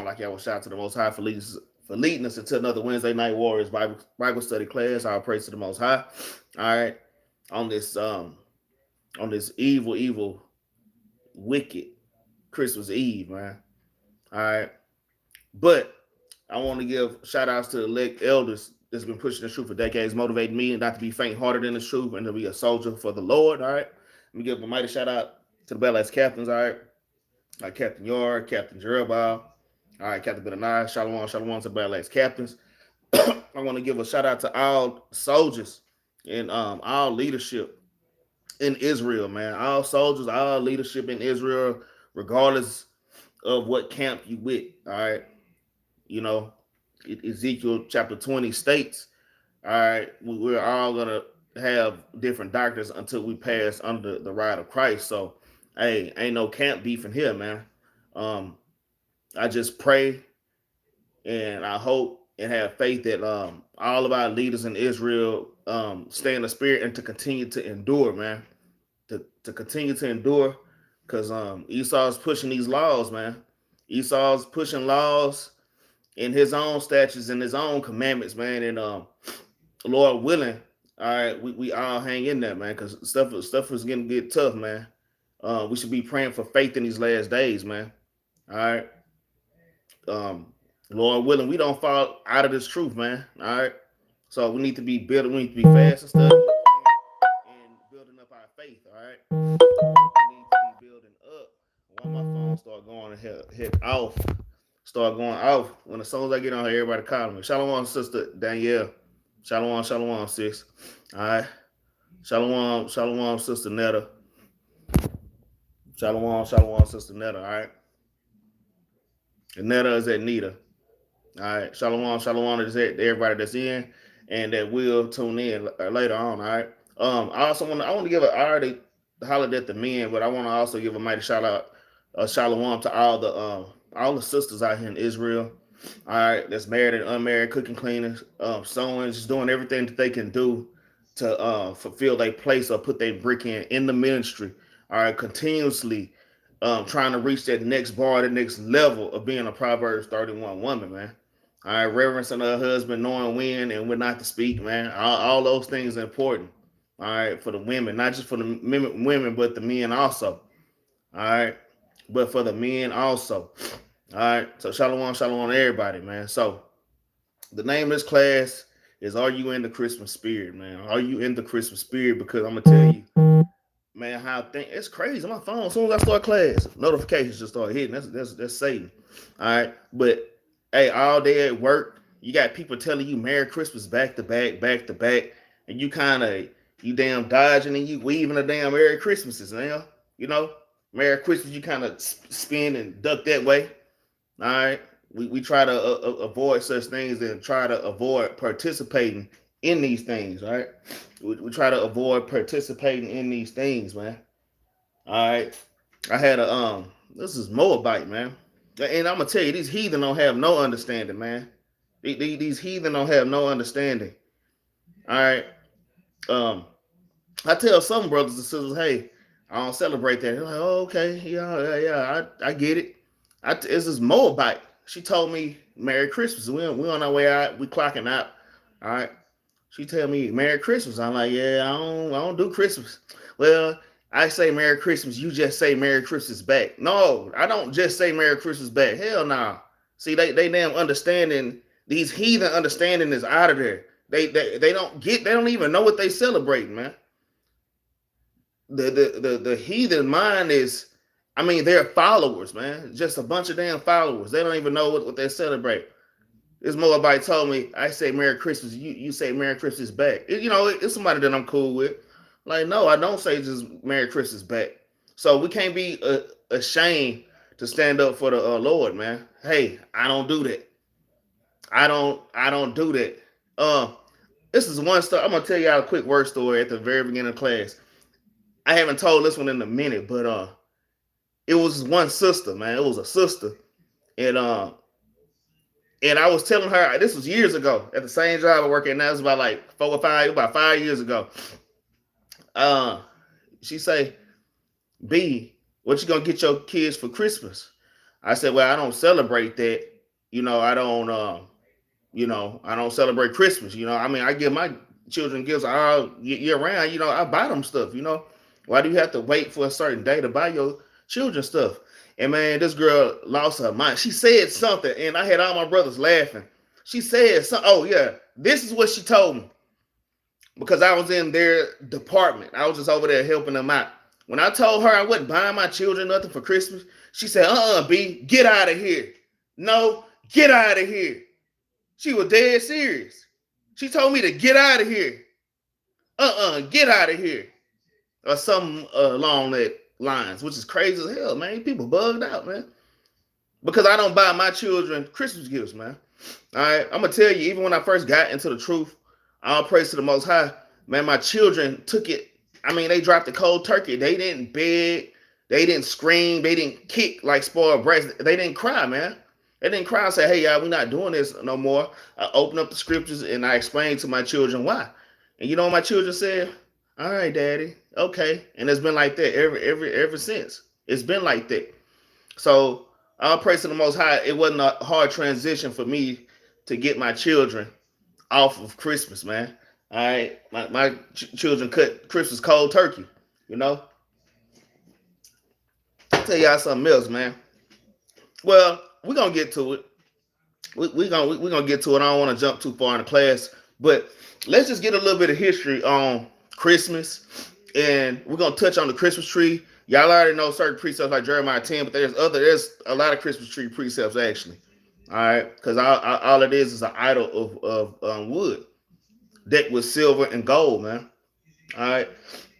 Like y'all, shout out to the Most High for leading us into another Wednesday Night Warriors Bible study class. All praise to the Most High. All right, on this evil, wicked Christmas Eve, man. All right, but I want to give shout outs to the elect elders that's been pushing the truth for decades, motivating me not to be faint hearted in the truth and to be a soldier for the Lord. All right, let me give a mighty shout out to the Battle Axes captains. All right, like Captain Yahri, Captain Jerubbaal. All right, Captain Benaniyah, Shalom to the Battle Axes captains. I want to give a shout out to all soldiers and all leadership in Israel, man. All soldiers, all leadership in Israel, regardless of what camp you with. All right, you know, Ezekiel chapter 20 states, all right, we're all gonna have different doctrines until we pass under the ride of Christ. So, hey, ain't no camp beef in here, man. Um, I just pray and I hope and have faith that all of our leaders in Israel stay in the spirit and to continue to endure, man. To continue to endure, because Esau's pushing these laws, man. Esau's pushing laws in his own statutes and his own commandments, man. And Lord willing, all right, we all hang in there, man, because stuff is getting get tough, man. We should be praying for faith in these last days, man. All right. Lord willing, we don't fall out of this truth, man. All right. So we need to be building, we need to be fast and stuff and building up our faith, all right? We need to be building up. When my phone start going and hit off, start going off. When as soon as I get on here, everybody calling me. Shalom, sister Danielle. Shalom, sis. All right. Shalom, sister Netta. Shalom, sister Netta. All right. And Netta is at Nita. All right. Shalom is at everybody that's in and that will tune in later on. All right. I also want to give I already hollered at the men, but I want to also give a mighty shout out, shalom to all the sisters out here in Israel. All right, that's married and unmarried, cooking, cleaning, sewing, just doing everything that they can do to fulfill their place or put their brick in the ministry. All right, continuously trying to reach that next bar, the next level of being a Proverbs 31 woman, man. All right, reverencing her husband, knowing when and when not to speak, man. All those things are important. All right, for the women, not just for the women, but the men also. All right, but for the men also. All right, so shalom to everybody, man. So the name of this class is "Are You in the Christmas Spirit?" Man. Are you in the Christmas spirit? Because I'm gonna tell you, man, how it's crazy. My phone, as soon as I start class, notifications just start hitting. That's Satan. All right, but hey, all day at work, you got people telling you Merry Christmas back to back, and you damn dodging and you weaving the damn Merry Christmases now. You know, Merry Christmas, you kind of spin and duck that way. All right, we try to avoid such things and try to avoid participating in these things. Right, we try to avoid participating in these things, man. All right, I had this is Moabite, man, and I'm gonna tell you, these heathen don't have no understanding, man. These heathen don't have no understanding. All right, um, I tell some brothers and sisters, hey, I don't celebrate that. They're like, oh, okay, yeah, I get it. It's this Moabite. She told me Merry Christmas. We on our way out. We clocking out. All right. She tell me Merry Christmas. I'm like, yeah, I don't do Christmas. Well, I say Merry Christmas. You just say Merry Christmas back. No, I don't just say Merry Christmas back. Hell no. Nah. See, they damn understanding. These heathen understanding is out of there. They don't even know what they celebrating, man. The heathen mind is, I mean, they're followers, man. Just a bunch of damn followers. They don't even know what they celebrate. This Moabite told me, I say Merry Christmas, you say Merry Christmas back. It's somebody that I'm cool with. Like, no, I don't say just Merry Christmas back. So we can't be ashamed to stand up for the Lord, man. Hey, I don't do that. I don't do that. This is one story. I'm gonna tell y'all a quick word story at the very beginning of class. I haven't told this one in a minute, but it was one sister, man. It was a sister, and I was telling her this was years ago at the same job I work at now. It was about like about 5 years ago. She say, "B, what you gonna get your kids for Christmas?" I said, "Well, I don't celebrate that." I don't I don't celebrate Christmas. I mean, I give my children gifts all year round. I buy them stuff. Why do you have to wait for a certain day to buy your children stuff? And man, this girl lost her mind. She said something, and I had all my brothers laughing. She said something. Oh yeah, this is what she told me, because I was in their department. I was just over there helping them out. When I told her I wasn't buying my children nothing for Christmas, she said, B, get out of here. No, get out of here. She was dead serious. She told me to get out of here. Get out of here. Or something along that lines, which is crazy as hell, man. People bugged out, man. Because I don't buy my children Christmas gifts, man. All right, I'm going to tell you, even when I first got into the truth, all praise to the Most High, man, my children took it. I mean, they dropped the cold turkey. They didn't beg. They didn't scream. They didn't kick like spoiled brats. They didn't cry, man. They didn't cry and say, hey, y'all, we're not doing this no more. I opened up the scriptures and I explained to my children why. And you know what my children said? All right, Daddy. Okay. And it's been like that ever since. It's been like that. So all praise to the Most High. It wasn't a hard transition for me to get my children off of Christmas, man. All right. My children cut Christmas cold turkey, I'll tell y'all something else, man. Well, we're going to get to it. We're gonna get to it. I don't want to jump too far in the class, but let's just get a little bit of history on Christmas, and we're gonna touch on the Christmas tree. Y'all already know certain precepts like Jeremiah 10, but there's a lot of Christmas tree precepts actually. All right, because all it is an idol of wood decked with silver and gold, man. All right,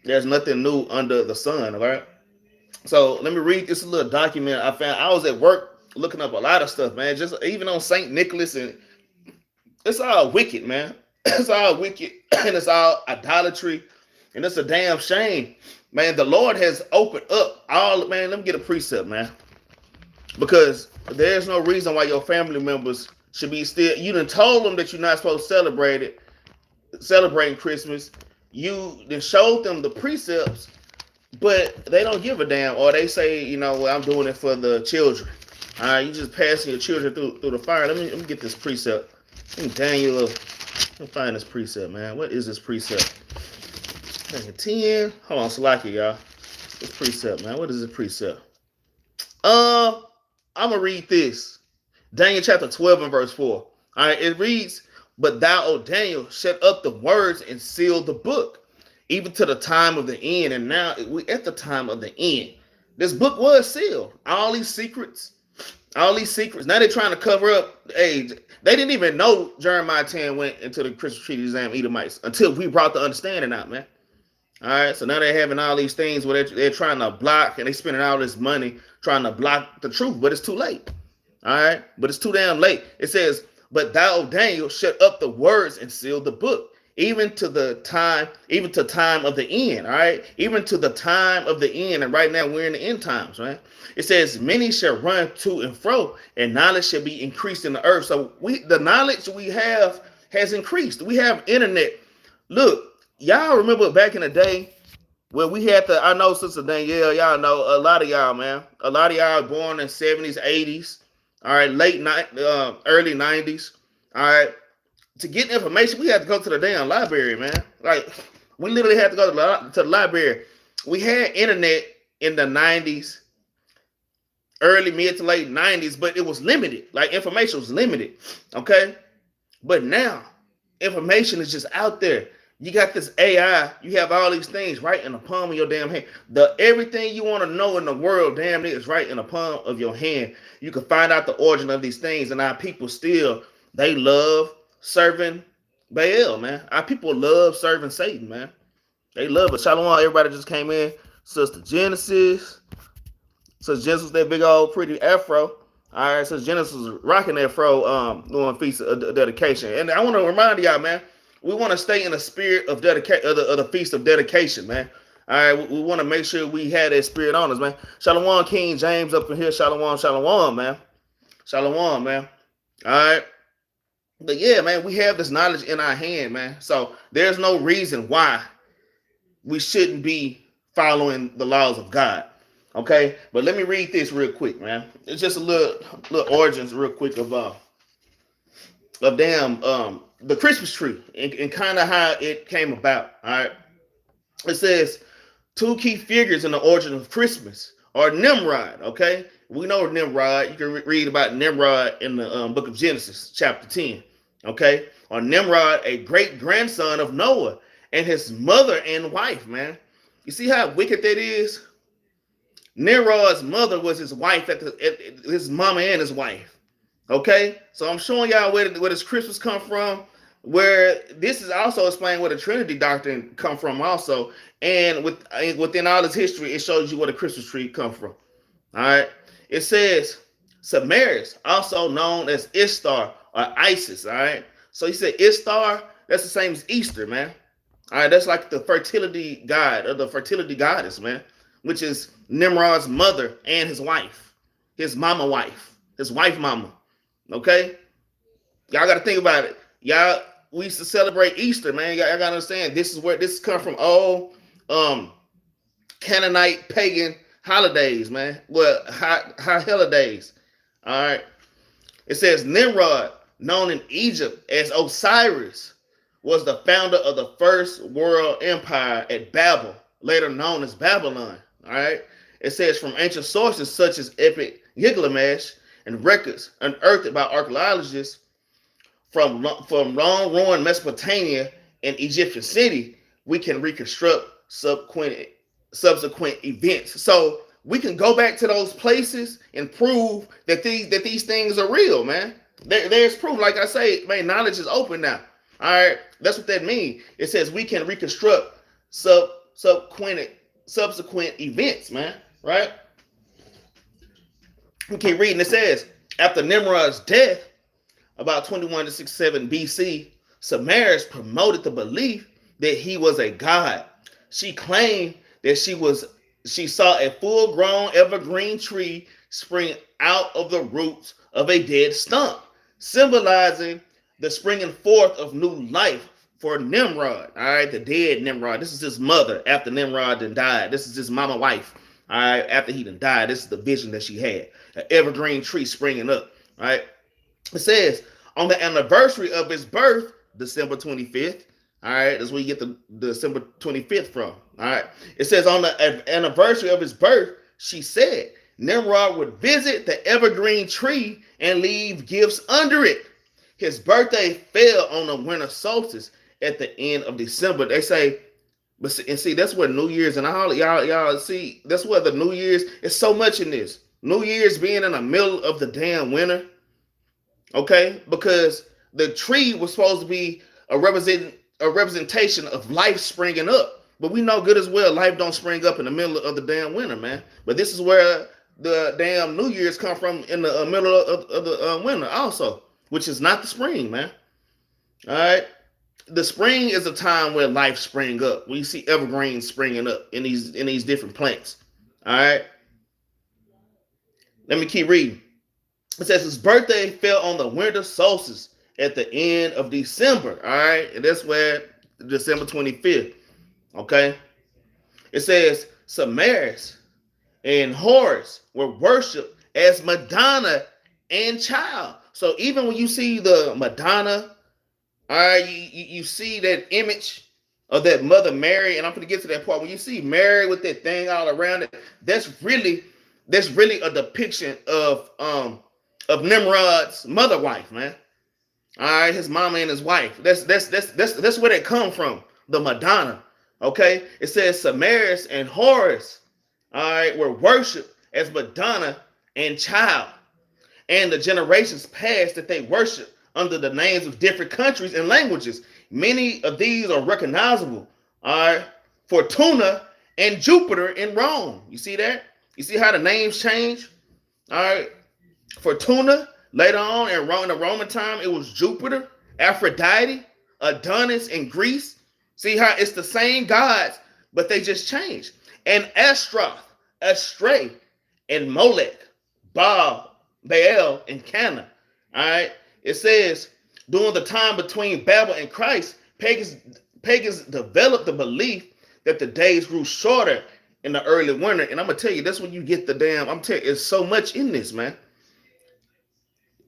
there's nothing new under the sun. All right, so let me read this little document I found. I was at work looking up a lot of stuff, man. Just even on Saint Nicholas, and it's all wicked, man. It's all wicked, and it's all idolatry, and it's a damn shame, man. The Lord has opened up all, man. Let me get a precept, man, because there's no reason why your family members should be still. You done told them that you're not supposed to celebrating Christmas. You then showed them the precepts, but they don't give a damn, or they say, well, I'm doing it for the children. All right, you just passing your children through the fire. Let me get this precept. Daniel, let me find this precept, man. What is this precept? 10. Hold on, Salaki, y'all. This precept, man. What is this precept? I'm gonna read this. Daniel chapter 12 and verse 4. All right, it reads, "But thou, O Daniel, shut up the words and seal the book, even to the time of the end." And now we at the time of the end. This book was sealed. All these secrets. Now they're trying to cover up. Hey, they didn't even know Jeremiah 10 went into the Christmas tree of the Edomites until we brought the understanding out, man. All right, so now they're having all these things where they're trying to block, and they're spending all this money trying to block the truth, but it's too late. All right, but it's too damn late. It says, "But thou, O Daniel, shut up the words and seal the book, even to time of the end." All right, even to the time of the end, and right now we're in the end times, right? It says, "Many shall run to and fro, and knowledge shall be increased in the earth." So the knowledge we have has increased. We have internet. Look, y'all remember back in the day where we had I know Sister Danielle, y'all know a lot of y'all, man. A lot of y'all born in 70s, 80s, all right, early 90s, all right. To get information, we had to go to the damn library, man. Like, we literally had to go to the library. We had internet in the 90s, early, mid to late 90s, but it was limited. Like, information was limited, okay? But now, information is just out there. You got this AI. You have all these things right in the palm of your damn hand. Everything you want to know in the world, damn near, is right in the palm of your hand. You can find out the origin of these things, and our people still, they love serving Baal, man. Our people love serving Satan, man. They love it. Shalom, everybody just came in. Sister Genesis, that big old pretty afro. All right, Sister Genesis is rocking that afro, doing feast of dedication. And I want to remind y'all, man, we want to stay in the spirit of dedication, of the feast of dedication, man. All right, we want to make sure we have that spirit on us, man. Shalom, King James up in here. Shalom, man. Shalom, man. All right. But yeah, man, we have this knowledge in our hand, man. So there's no reason why we shouldn't be following the laws of God. Okay, but let me read this real quick, man. It's just a little origins real quick of of damn the Christmas tree and kind of how it came about. All right. It says two key figures in the origin of Christmas are Nimrod. Okay, we know Nimrod. You can read about Nimrod in the book of Genesis, chapter 10. Okay, or Nimrod, a great grandson of Noah, and his mother and wife. Man, you see how wicked that is. Nimrod's mother was his wife, his mama and his wife. Okay, so I'm showing y'all where this Christmas come from. Where this is also explaining where the Trinity doctrine come from, also, and within all this history, it shows you where the Christmas tree come from. All right, it says Samaris, also known as Ishtar or Isis. All right, so he said Ishtar. That's the same as Easter, man. All right, that's like the fertility god or the fertility goddess, man, which is Nimrod's mother and his wife, his mama wife, his wife mama. Okay, y'all got to think about it. Y'all, we used to celebrate Easter, man. Y'all got to understand this is where this comes from. All Canaanite pagan holidays, man. Well, high holidays. All right. It says Nimrod, known in Egypt as Osiris, was the founder of the first world empire at Babel, later known as Babylon. All right. It says from ancient sources such as Epic Gilgamesh and records unearthed by archaeologists from long ruined Mesopotamia and Egyptian city, we can reconstruct subsequent events. So we can go back to those places and prove that these things are real, man. There's proof. Like I say, man, knowledge is open now. All right, that's what that means. It says we can reconstruct subsequent events, man. Right? We keep reading. It says after Nimrod's death, about 21 to 67 BC, Samaris promoted the belief that he was a god. She claimed that she saw a full-grown evergreen tree spring out of the roots of a dead stump, symbolizing the springing forth of new life for Nimrod. All right, the dead Nimrod. This is his mother after Nimrod then died. This is his mama wife. All right, after he then died. This is the vision that she had. An evergreen tree springing up. All right. It says on the anniversary of his birth, December 25th. All right, that's where you get the December 25th from. All right. It says on the anniversary of his birth, she said Nimrod would visit the evergreen tree and leave gifts under it. His birthday fell on the winter solstice at the end of December. They say, and see, that's where New Year's and all y'all see, that's where the New Year's is so much in this. New Year's being in the middle of the damn winter. Okay, because the tree was supposed to be a representation of life springing up, but we know good as well life don't spring up in the middle of the damn winter, man. But this is where the damn New Year's come from, in the middle of the winter, also, which is not the spring, man. All right, the spring is a time where life spring up. We see evergreens springing up in these different plants. All right, let me keep reading. It says his birthday fell on the winter solstice at the end of December. All right. And that's where December 25th. Okay. It says Samaris and Horus were worshipped as Madonna and child. So even when you see the Madonna, all right, you see that image of that Mother Mary. And I'm going to get to that part. When you see Mary with that thing all around it, that's really a depiction of Nimrod's mother wife, man. All right, his mama and his wife. That's where they come from, the Madonna. Okay, it says Samaris and Horus, all right, were worshipped as Madonna and child, and the generations past that they worship under the names of different countries and languages. Many of these are recognizable. All right, Fortuna and Jupiter in Rome. You see that? You see how the names change? All right. Fortuna, later on in the Roman time, it was Jupiter, Aphrodite, Adonis in Greece. See how it's the same gods, but they just changed. And Ashtaroth, Astray, and Molech, Baal, and Cana. All right. It says during the time between Babel and Christ, pagans developed the belief that the days grew shorter in the early winter. And I'm gonna tell you, that's when you get the damn. I'm telling you, it's so much in this, man.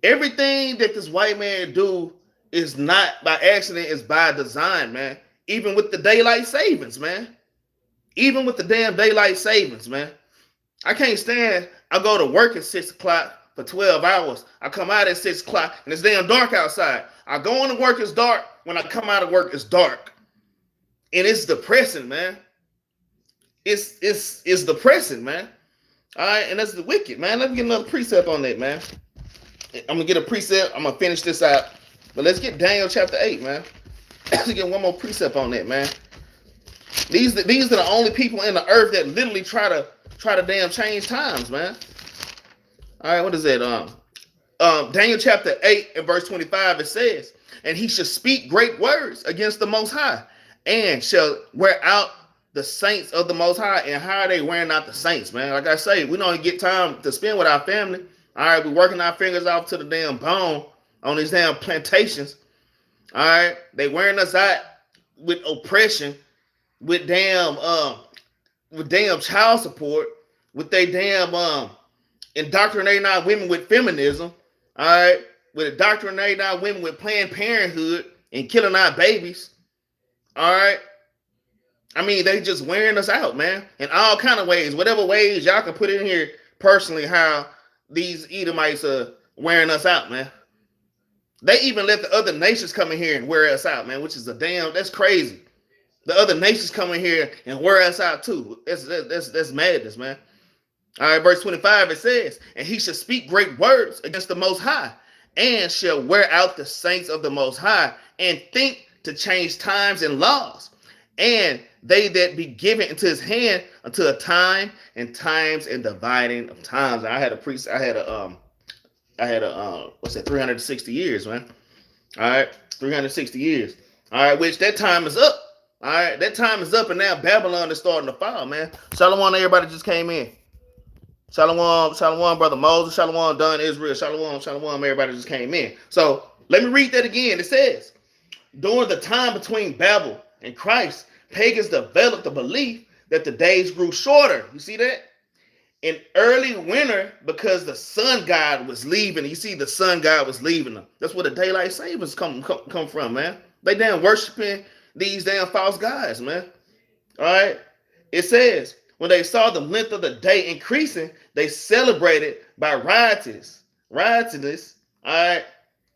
Everything that this white man do is not by accident, it's by design, man. Even with the daylight savings, man. Even with the damn daylight savings, man. I can't stand, I go to work at 6 o'clock for 12 hours. I come out at 6 o'clock and it's damn dark outside. I go into work, it's dark. When I come out of work, it's dark. And it's depressing, man. It's depressing, man. All right, and that's the wicked, man. Let me get another precept on that, man. I'm gonna get a precept. I'm gonna finish this out. But let's get Daniel chapter 8, man. Let's get one more precept on that, man. These are the only people in the earth that literally try to damn change times, man. All right, what is that? Daniel chapter 8 and verse 25, it says, and he shall speak great words against the Most High, and shall wear out the saints of the Most High. And how are they wearing out the saints, man? Like I say, we don't get time to spend with our family. All right, we're working our fingers off to the damn bone on these damn plantations. All right, they wearing us out with oppression, with damn child support, with they damn indoctrinating our women with feminism. All right, with indoctrinating our women with Planned Parenthood and killing our babies. All right. I mean, they just wearing us out, man, in all kind of ways. Whatever ways y'all can put in here personally, how these Edomites are wearing us out, man. They even let the other nations come in here and wear us out, man, which is that's crazy. The other nations come in here and wear us out too. That's madness, man. All right, verse 25, it says, and he shall speak great words against the Most High, and shall wear out the saints of the Most High, and think to change times and laws. And they that be given into his hand until a time and times and dividing of times. I had a 360 years, man. All right, 360 years. All right, which that time is up. All right, that time is up, and now Babylon is starting to fall, man. Shalom, everybody just came in. Shalom, brother Moses. Shalom, Don Israel. Shalom, everybody just came in. So let me read that again. It says, during the time between Babel and Christ, pagans developed the belief that the days grew shorter. You see that? In early winter, because the sun god was leaving. You see, the sun god was leaving them. That's where the daylight savings come from, man. They damn worshiping these damn false gods, man. All right. It says, when they saw the length of the day increasing, they celebrated by riotous, all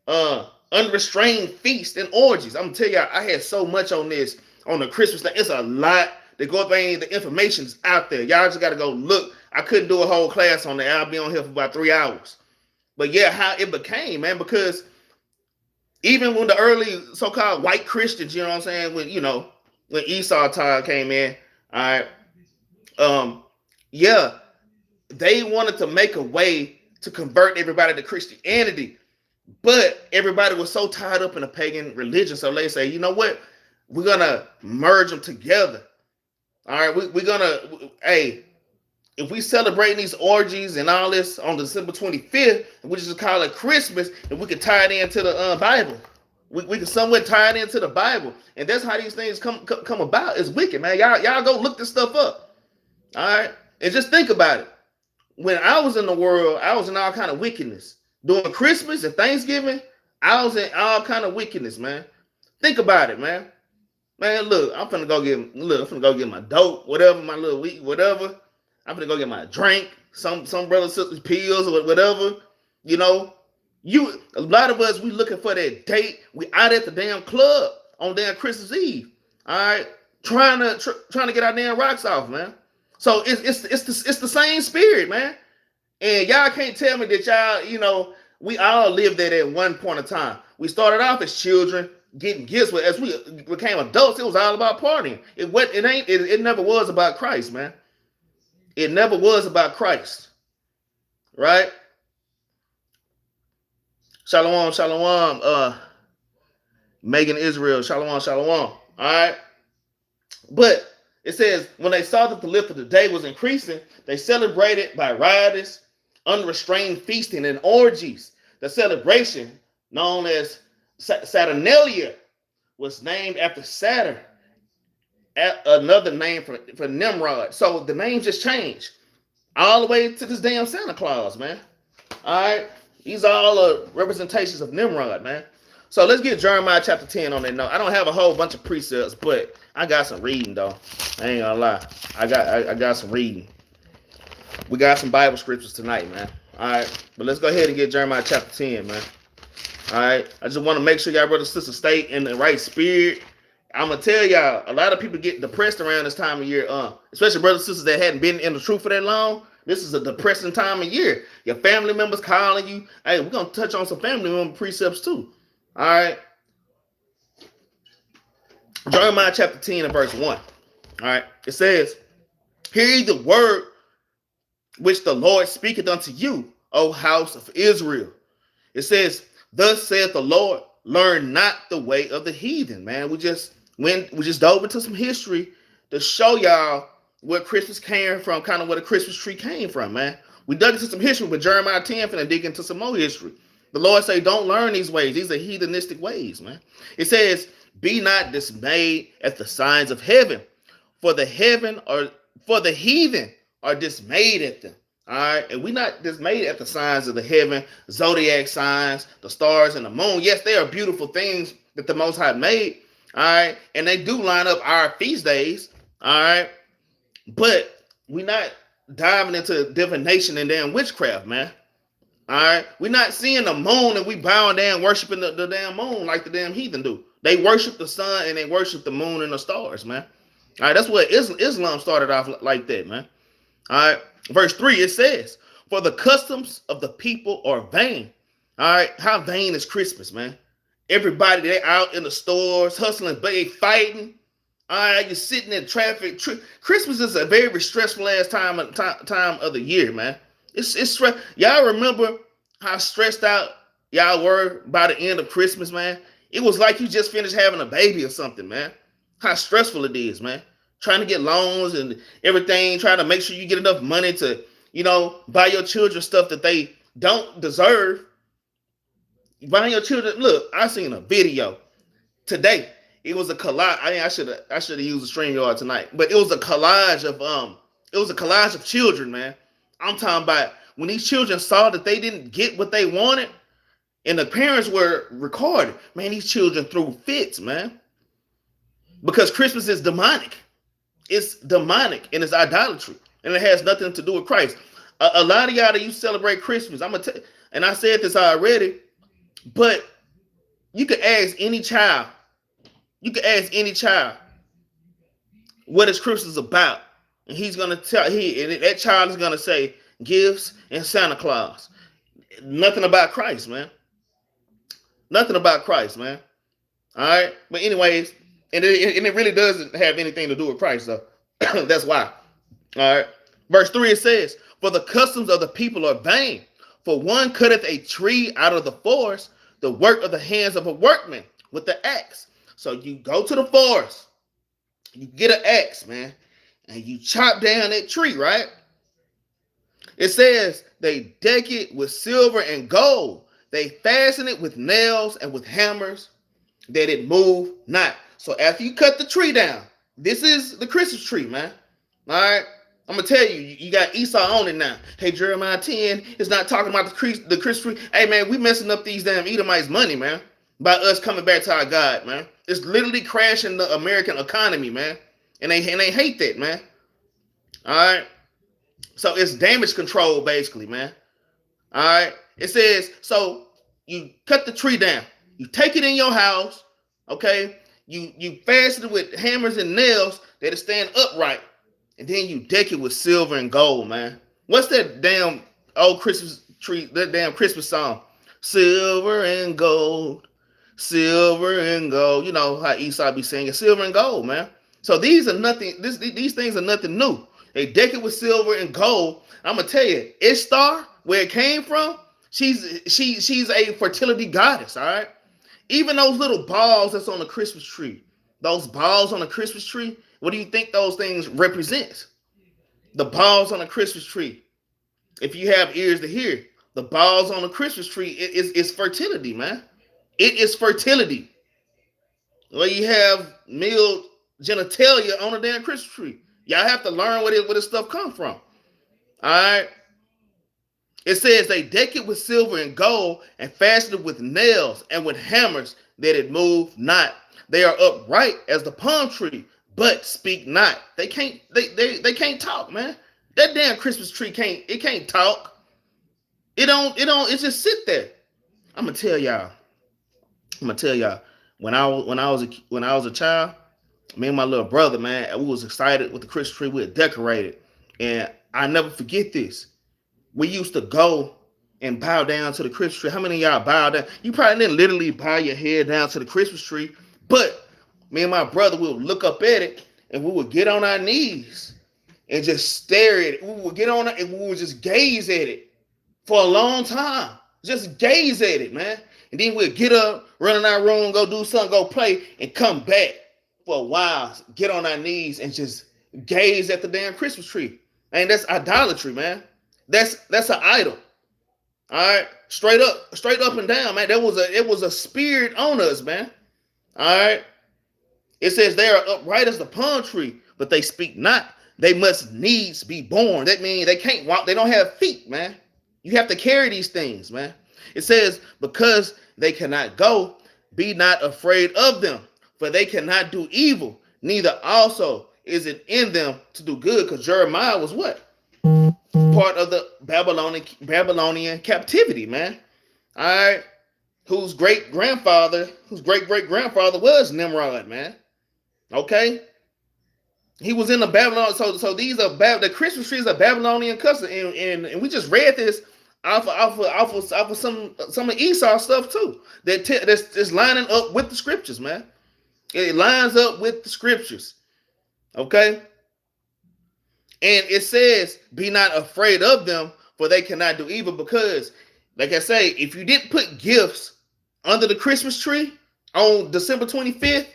right, unrestrained feasts and orgies. I'm gonna tell y'all, I had so much on this on the Christmas thing. It's a lot that go up there. The information's out there. Y'all just gotta go look. I couldn't do a whole class on that. I'll be on here for about 3 hours. But yeah, how it became, man, because even when the early so-called white Christians, you know what I'm saying, when Esau time came in, all right, yeah, they wanted to make a way to convert everybody to Christianity, but everybody was so tied up in a pagan religion, so they say, you know what, we're gonna merge them together. All right, we're gonna, hey, if we celebrate these orgies and all this on December 25th, we just call it Christmas, and we can tie it into the Bible. We can somewhat tie it into the Bible, and that's how these things come about. It's wicked, man. Y'all go look this stuff up. All right, and just think about it. When I was in the world, I was in all kind of wickedness. During Christmas and Thanksgiving, I was in all kind of wickedness, man. Think about it, man. Man, look, I'm finna go get my dope, whatever, my little weed, whatever. I'm gonna go get my drink, some brothers, sisters, pills, or whatever. You know, a lot of us, we looking for that date. We out at the damn club on damn Christmas Eve. All right, trying to get our damn rocks off, man. So it's the same spirit, man. And y'all can't tell me that y'all, we all lived that at one point in time. We started off as children getting gifts, but as we became adults, it was all about partying. It never was about Christ, man. It never was about Christ, right? Shalom, Megan Israel, shalom. All right, but it says when they saw that the length of the day was increasing, they celebrated by riotous, unrestrained feasting and orgies. The celebration, known as Saturnalia, was named after Saturn, another name for Nimrod. So the name just changed all the way to this damn Santa Claus, man. All right, these are all representations of Nimrod, man. So let's get Jeremiah chapter 10 on that note. I don't have a whole bunch of precepts, but I got some reading though. I ain't gonna lie. I got some reading. We got some Bible scriptures tonight, man. All right, but let's go ahead and get Jeremiah chapter 10, man. All right, I just want to make sure y'all brothers and sisters stay in the right spirit. I'm gonna tell y'all, a lot of people get depressed around this time of year, especially brothers and sisters that hadn't been in the truth for that long. This is a depressing time of year. Your family members calling you. Hey, we're gonna touch on some family member precepts too. All right. Jeremiah chapter 10 and verse 1. All right. It says, "Hear ye the word which the Lord speaketh unto you, O house of Israel." It says, "Thus saith the Lord, learn not the way of the heathen." Man, we just dove into some history to show y'all where Christmas came from, kind of where the Christmas tree came from, man. We dug into some history, but Jeremiah 10 finna dig into some more history. The Lord say, don't learn these ways. These are heathenistic ways, man. It says, "Be not dismayed at the signs of heaven, for the heathen are dismayed at them." All right, and we not dismayed at the signs of the heaven, zodiac signs, the stars and the moon. Yes, they are beautiful things that the Most High made. All right, and they do line up our feast days. All right, but we not diving into divination and damn witchcraft, man. All right, we're not seeing the moon and we bowing down worshiping the damn moon like the damn heathen do. They worship the sun and they worship the moon and the stars, man. All right, that's what Islam started off like that, man. All right, verse 3, it says, "For the customs of the people are vain." All right, how vain is Christmas, man? Everybody, they out in the stores hustling, they fighting. All right, you're sitting in traffic. Christmas is a very stressful ass time of the year, man. It's stress. Y'all remember how stressed out y'all were by the end of Christmas, man? It was like you just finished having a baby or something, man. How stressful it is, man. Trying to get loans and everything, trying to make sure you get enough money to, buy your children stuff that they don't deserve. Buying your children, look, I seen a video today. It was a collage. I should have used a StreamYard tonight, but it was a collage of children, man. I'm talking about when these children saw that they didn't get what they wanted, and the parents were recorded. Man, these children threw fits, man, because Christmas is demonic. It's demonic and it's idolatry, and it has nothing to do with Christ. A lot of y'all that you celebrate Christmas, I'm gonna tell, and I said this already, but you could ask any child. You can ask any child what is Christmas about, and he's gonna tell that child is gonna say gifts and Santa Claus. Nothing about Christ, man. Nothing about Christ, man. All right, but anyways, and it really doesn't have anything to do with Christ, though. That's why. All right, verse 3 it says, "For the customs of the people are vain. For one cutteth a tree out of the forest, the work of the hands of a workman with the axe." So you go to the forest, you get an axe, man, and you chop down that tree, right? It says they deck it with silver and gold. They fasten it with nails and with hammers, that it move not. So after you cut the tree down, this is the Christmas tree, man. All right, I'm gonna tell you, you got Esau on it now. Hey, Jeremiah 10 is not talking about the Christmas tree. Hey, man, we messing up these damn Edomites' money, man, by us coming back to our God, man. It's literally crashing the American economy, man, and they hate that, man. All right, so it's damage control, basically, man. All right, it says, so you cut the tree down, you take it in your house, okay? You fasten it with hammers and nails that it stand upright, and then you deck it with silver and gold, man. What's that damn old Christmas tree, that damn Christmas song? Silver and gold, silver and gold. You know how Esau be singing silver and gold, man. So these are nothing. These things are nothing new. They deck it with silver and gold. I'm gonna tell you, Ishtar, where it came from, she's a fertility goddess. All right. Even those little balls that's on the Christmas tree, those balls on the Christmas tree, what do you think those things represent? The balls on the Christmas tree. If you have ears to hear, the balls on the Christmas tree is fertility, man. It is fertility. Well, you have male genitalia on a damn Christmas tree. Y'all have to learn where this stuff come from. All right. It says they deck it with silver and gold and fasten it with nails and with hammers that it move not. They are upright as the palm tree, but speak not. They can't talk, man. That damn Christmas tree can't talk. It just sit there. I'm gonna tell y'all. When I was a child, me and my little brother, man, we was excited with the Christmas tree. We had decorated, and I never forget this. We used to go and bow down to the Christmas tree. How many of y'all bow down? You probably didn't literally bow your head down to the Christmas tree, but me and my brother would look up at it and we would get on our knees and just stare at it. We would get on it and we would just gaze at it for a long time. Just gaze at it, man. And then we'd get up, run in our room, go do something, go play, and come back for a while, get on our knees and just gaze at the damn Christmas tree. Man, that's idolatry, man. That's an idol. All right, straight up and down, man. It was a spirit on us, man. All right. It says they are upright as the palm tree, but they speak not. They must needs be born. That means they can't walk. They don't have feet, man. You have to carry these things, man. It says because they cannot go, be not afraid of them, for they cannot do evil. Neither also is it in them to do good, because Jeremiah was what? Part of the Babylonian captivity, man. All right. Whose great great grandfather was Nimrod, man. Okay. He was in the Babylon. So these are the Christmas trees are Babylonian custom, and we just read this off of some of Esau stuff too. That's lining up with the scriptures, man. It lines up with the scriptures. Okay. And it says, be not afraid of them, for they cannot do evil. Because, like I say, if you didn't put gifts under the Christmas tree on December 25th,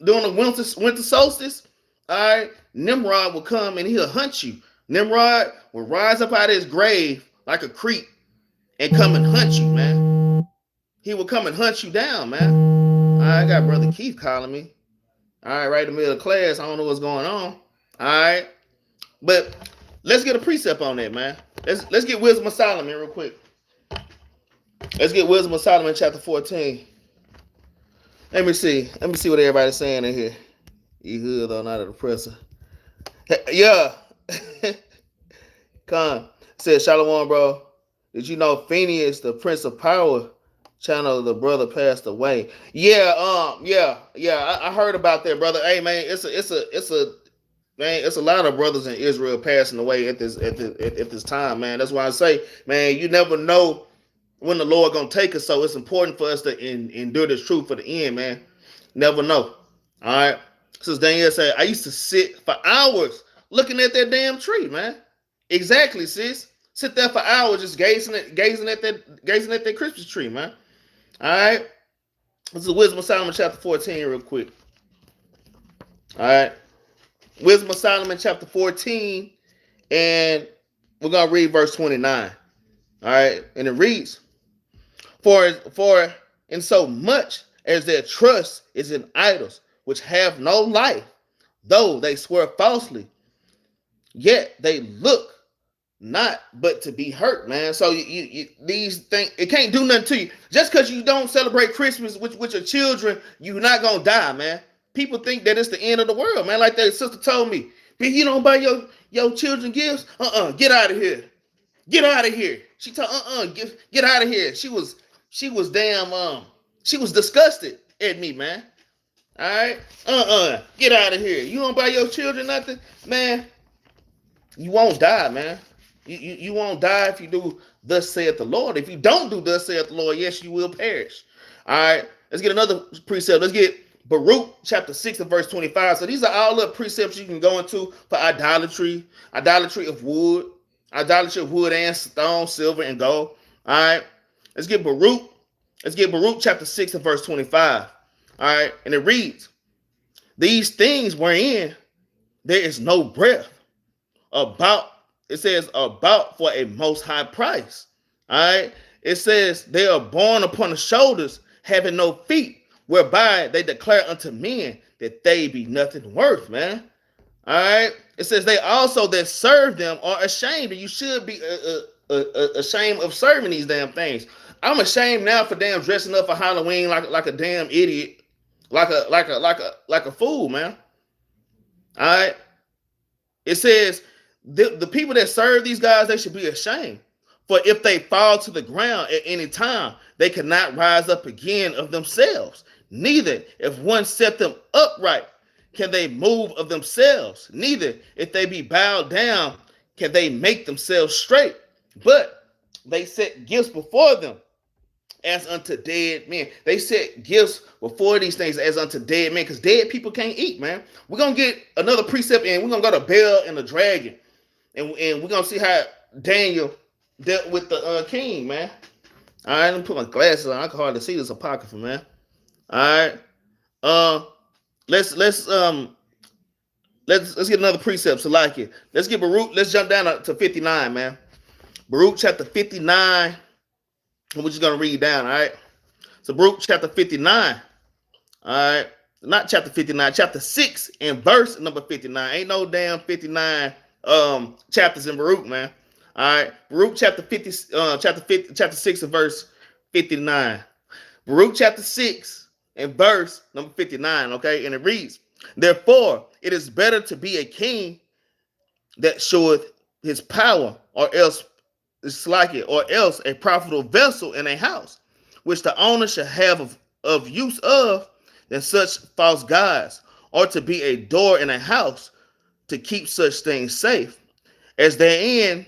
during the winter solstice, all right, Nimrod will come and he'll hunt you. Nimrod will rise up out of his grave like a creep and come and hunt you, man. He will come and hunt you down, man. All right, I got Brother Keith calling me. All right in the middle of class. I don't know what's going on. All right. But let's get a precept on that, man. Let's get Wisdom of Solomon real quick. Let's get Wisdom of Solomon chapter 14. Let me see what everybody's saying in here. You hood though, not a depressor. Yeah. Con said, Shalom, bro. Did you know Phineas, the Prince of Power channel, the brother passed away? Yeah, I heard about that, brother. Hey, man, it's a lot of brothers in Israel passing away at this time, man. That's why I say, man, you never know when the Lord gonna take us. So it's important for us to endure this truth for the end, man. Never know. All right. Since Danielle said, I used to sit for hours looking at that damn tree, man. Exactly, sis. Sit there for hours just gazing at that Christmas tree, man. All right. This is Wisdom of Solomon chapter 14, real quick. All right. Wisdom of Solomon chapter 14, and we're going to read verse 29. All right. And it reads, For in so much as their trust is in idols, which have no life, though they swear falsely, yet they look not but to be hurt, man. So these things, it can't do nothing to you. Just because you don't celebrate Christmas with your children, you're not going to die, man. People think that it's the end of the world, man. Like that sister told me, but you don't buy your children gifts? Get out of here. Get out of here. She told, get out of here. She was disgusted at me, man. All right? Get out of here. You don't buy your children nothing? Man, you won't die, man. You won't die if you do thus saith the Lord. If you don't do thus saith the Lord, yes, you will perish. All right? Let's get another precept. Let's get Baruch chapter 6 and verse 25. So these are all the precepts you can go into for idolatry of wood and stone, silver, and gold. All right. Let's get Baruch chapter 6 and verse 25. All right. And it reads, these things wherein there is no breath, it says about for a most high price. All right. It says they are borne upon the shoulders, having no feet, whereby they declare unto men that they be nothing worth, man. All right. It says they also that serve them are ashamed, and you should be ashamed of serving these damn things. I'm ashamed now for damn dressing up for Halloween like a damn idiot, like a fool, man. All right. It says the people that serve these guys, they should be ashamed. For if they fall to the ground at any time, they cannot rise up again of themselves. Neither if one set them upright can they move of themselves. Neither if they be bowed down can they make themselves straight. But they set gifts before them as unto dead men. They set gifts before these things as unto dead men, because dead people can't eat, man. We're going to get another precept, and we're going to go to Bel and the dragon, and we're going to see how Daniel dealt with the king, man. All right, let me put my glasses on. I can hardly see this apocrypha, man. All right. Let's get another precept to like it. Let's get Baruch. Let's jump down to 59, man. Baruch chapter 59. We're just gonna read down, all right? So Baruch chapter 59. All right. Not chapter 59, chapter 6 and verse number 59. Ain't no damn 59 chapters in Baruch, man. All right. Baruch chapter 6 and verse 59. Baruch chapter 6 and verse number 59, okay? And it reads, therefore, it is better to be a king that showeth his power, or else it's like it, or else a profitable vessel in a house, which the owner shall have of use of, than such false gods, or to be a door in a house to keep such things safe, as therein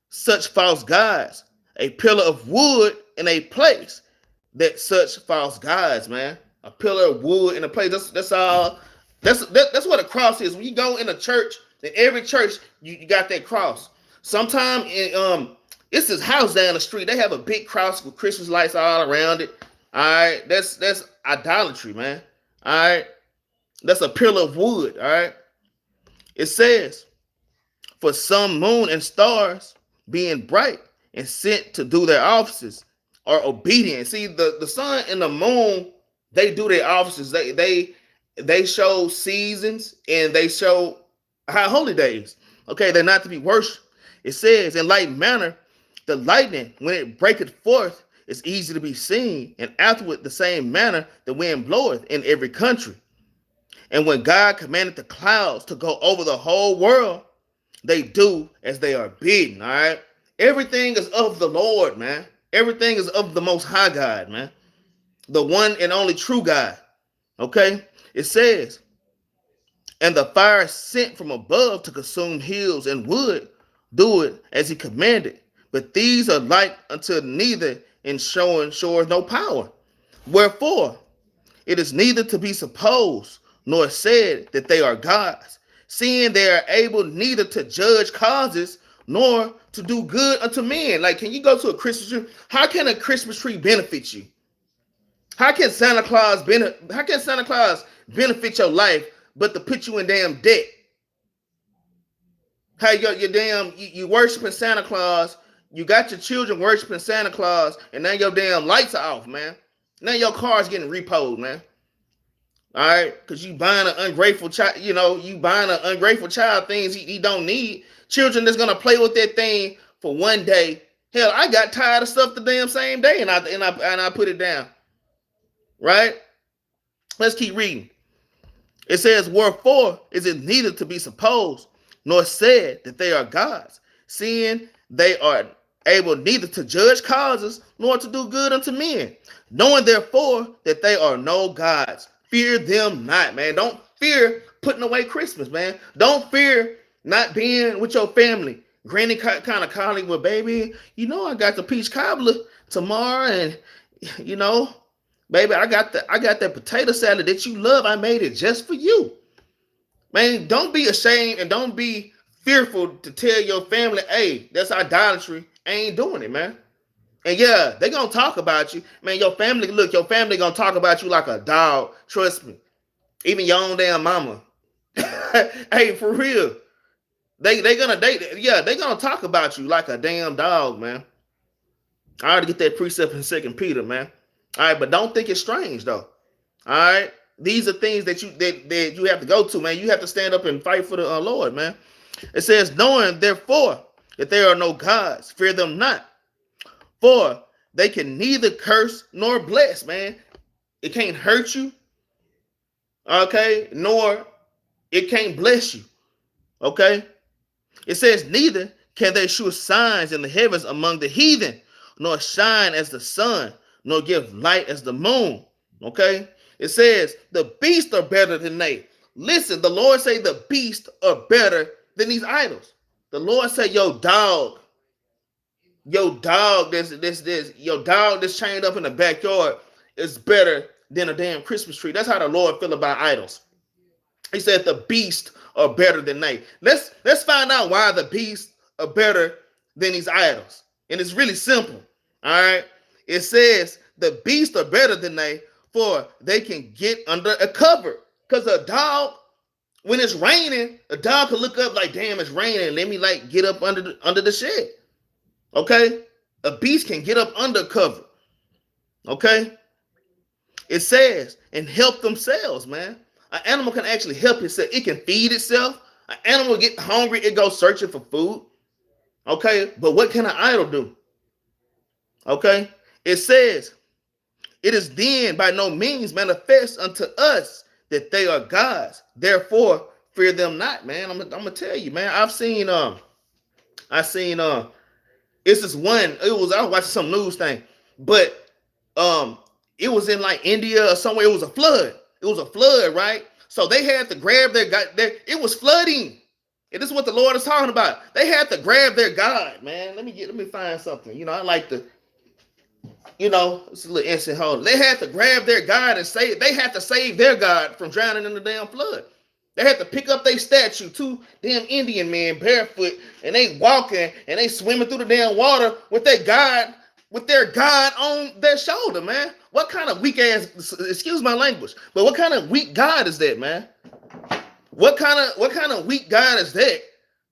such false gods, a pillar of wood in a place that such false gods, man. A pillar of wood in a place. That's all. That's what a cross is. When you go in a church, in every church, you got that cross. Sometime it's this house down the street. They have a big cross with Christmas lights all around it. All right, that's idolatry, man. All right, that's a pillar of wood. All right, it says, for sun, moon, and stars being bright and sent to do their offices are obedient. See, the sun and the moon, they do their offices. They show seasons and they show high holy days. Okay, they're not to be worshipped. It says, in like manner, the lightning, when it breaketh forth, is easy to be seen, and afterward the same manner the wind bloweth in every country. And when God commanded the clouds to go over the whole world, they do as they are bidden. All right, everything is of the Lord, man. Everything is of the Most High God, man, the one and only true God. Okay, it says, and the fire sent from above to consume hills and wood, do it as he commanded. But these are like unto neither, in showing no power. Wherefore, it is neither to be supposed nor said that they are gods, seeing they are able neither to judge causes nor to do good unto men. Like, can you go to a Christmas tree? How can a Christmas tree benefit you? How can Santa Claus benefit your life but to put you in damn debt? How you worshiping Santa Claus, you got your children worshiping Santa Claus, and now your damn lights are off, man. Now your car's getting repoed, man. All right, because you buying an ungrateful child, you buying an ungrateful child things he don't need. Children that's gonna play with that thing for one day. Hell, I got tired of stuff the damn same day, and I put it down. Right? Let's keep reading. It says, wherefore is it neither to be supposed nor said that they are gods, seeing they are able neither to judge causes nor to do good unto men, knowing therefore that they are no gods. Fear them not, man. Don't fear putting away Christmas, man. Don't fear not being with your family. Granny kind of calling, well, baby, I got the peach cobbler tomorrow, and baby, I got that potato salad that you love. I made it just for you. Man, don't be ashamed and don't be fearful to tell your family, hey, that's idolatry. I ain't doing it, man. And yeah, they gonna talk about you. Man, your family gonna talk about you like a dog. Trust me. Even your own damn mama. Hey, for real. They gonna talk about you like a damn dog, man. I ought to get that precept in 2 Peter, man. All right, but don't think it's strange though. All right, these are things that you have to go to, man. You have to stand up and fight for the Lord, man. It says, knowing therefore that there are no gods. Fear them not, for they can neither curse nor bless, man. It can't hurt you, okay, nor it can't bless you, okay? It says, neither can they shew signs in the heavens among the heathen, nor shine as the sun, nor give light as the moon, okay? It says, the beasts are better than they. Listen, the Lord say the beasts are better than these idols. The Lord say, your dog your dog that's chained up in the backyard is better than a damn Christmas tree. That's how the Lord feel about idols. He said the beasts are better than they. Let's find out why the beasts are better than these idols. And it's really simple. All right. It says the beasts are better than they, for they can get under a cover. Because a dog, when it's raining, a dog can look up like, damn, it's raining. Let me like get up under the shed. Okay? A beast can get up under cover. Okay? It says, and help themselves, man. An animal can actually help itself. It can feed itself. An animal get hungry, it goes searching for food. Okay? But what can an idol do? Okay? It says, it is then by no means manifest unto us that they are gods. Therefore, fear them not, man. I'm gonna tell you, man. I seen it's this one. I was watching some news thing, but it was in like India or somewhere. It was a flood. It was a flood, right? So they had to grab their God. It was flooding. And this is what the Lord is talking about. They had to grab their God, man. Let me find something. You know, I like to, it's a little instant hold. They had to grab their God and they had to save their God from drowning in the damn flood. They had to pick up their statue, two damn Indian men barefoot, and they walking and they swimming through the damn water with their God on their shoulder, man. What kind of weak ass, excuse my language, but what kind of weak God is that, man? What kind of weak God is that?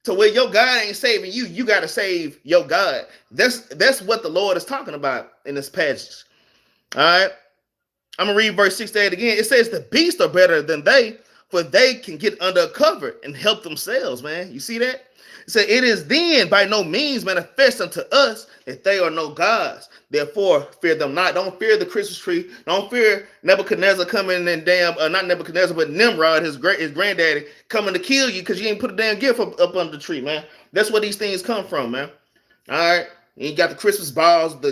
To where your God ain't saving you, you got to save your God. That's what the Lord is talking about in this passage. All right. I'm going to read verse 68 again. It says the beasts are better than they, for they can get under cover and help themselves, man. You see that? It said, it is then by no means manifest unto us that they are no gods. Therefore, fear them not. Don't fear the Christmas tree. Don't fear Nebuchadnezzar coming and not Nebuchadnezzar, but Nimrod, his granddaddy, coming to kill you because you ain't put a damn gift up under the tree, man. That's where these things come from, man. All right? And you got the Christmas balls, the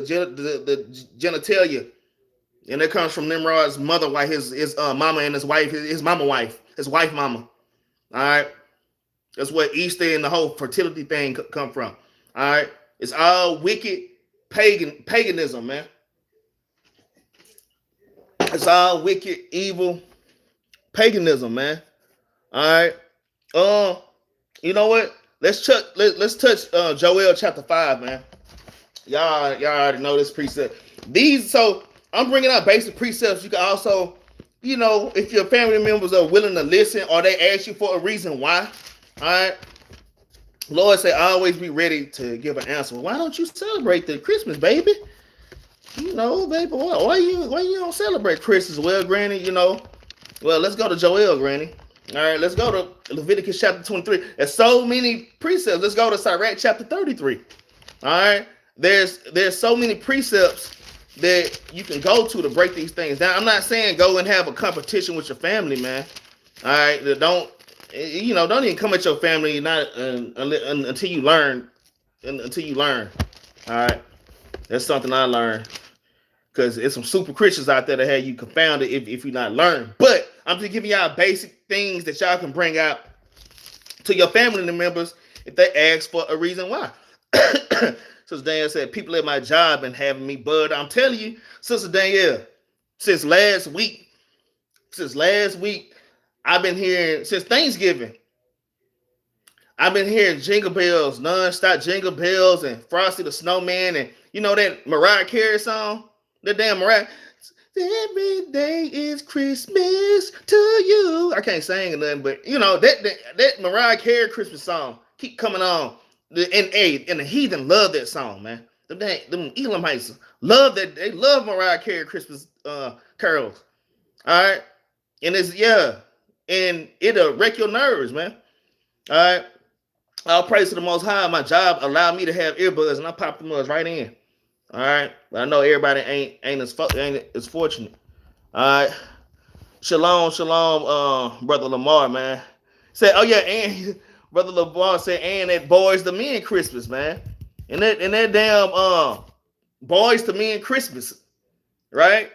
genitalia. And that comes from Nimrod's mother, wife, his mama and his wife, his wife mama. All right? That's where Easter and the whole fertility thing come from. All right? It's all wicked paganism, man. It's all wicked, evil paganism, man. All right? You know what? Let's touch Joel chapter 5, man. Y'all already know this precept. So I'm bringing out basic precepts. You can also, if your family members are willing to listen or they ask you for a reason why, all right? Lord say, always be ready to give an answer. Why don't you celebrate the Christmas, baby? Baby, why you don't celebrate Christmas? Well, Granny, well, let's go to Joel, Granny. All right, let's go to Leviticus chapter 23. There's so many precepts. Let's go to Sirach chapter 33. All right, there's so many precepts that you can go to break these things down. I'm not saying go and have a competition with your family, man. All right, don't even come at your family until you learn. All right, that's something I learned, because there's some super Christians out there that have you confounded if you not learn. But I'm just giving y'all basic things that y'all can bring out to your family members if they ask for a reason why. Sister Danielle said, people at my job been having me, bud. I'm telling you, Sister Danielle, since last week, I've been hearing, since Thanksgiving, I've been hearing jingle bells, nonstop jingle bells, and Frosty the Snowman, and that Mariah Carey song, the damn Mariah. Every day is Christmas to you. I can't sing nothing, but that Mariah Carey Christmas song keep coming on. And the heathen love that song, man. Them Elamites love that. They love Mariah Carey Christmas carols. All right, and and it'll wreck your nerves, man. All right, All praise to the Most High. My job allowed me to have earbuds, and I popped them up right in. All right, but I know everybody ain't as fortunate. All right, shalom, brother Lamar, man. Said, oh yeah, and brother Lamar said, and that Boys to Men Christmas, man, and that damn Boys to Men Christmas, right?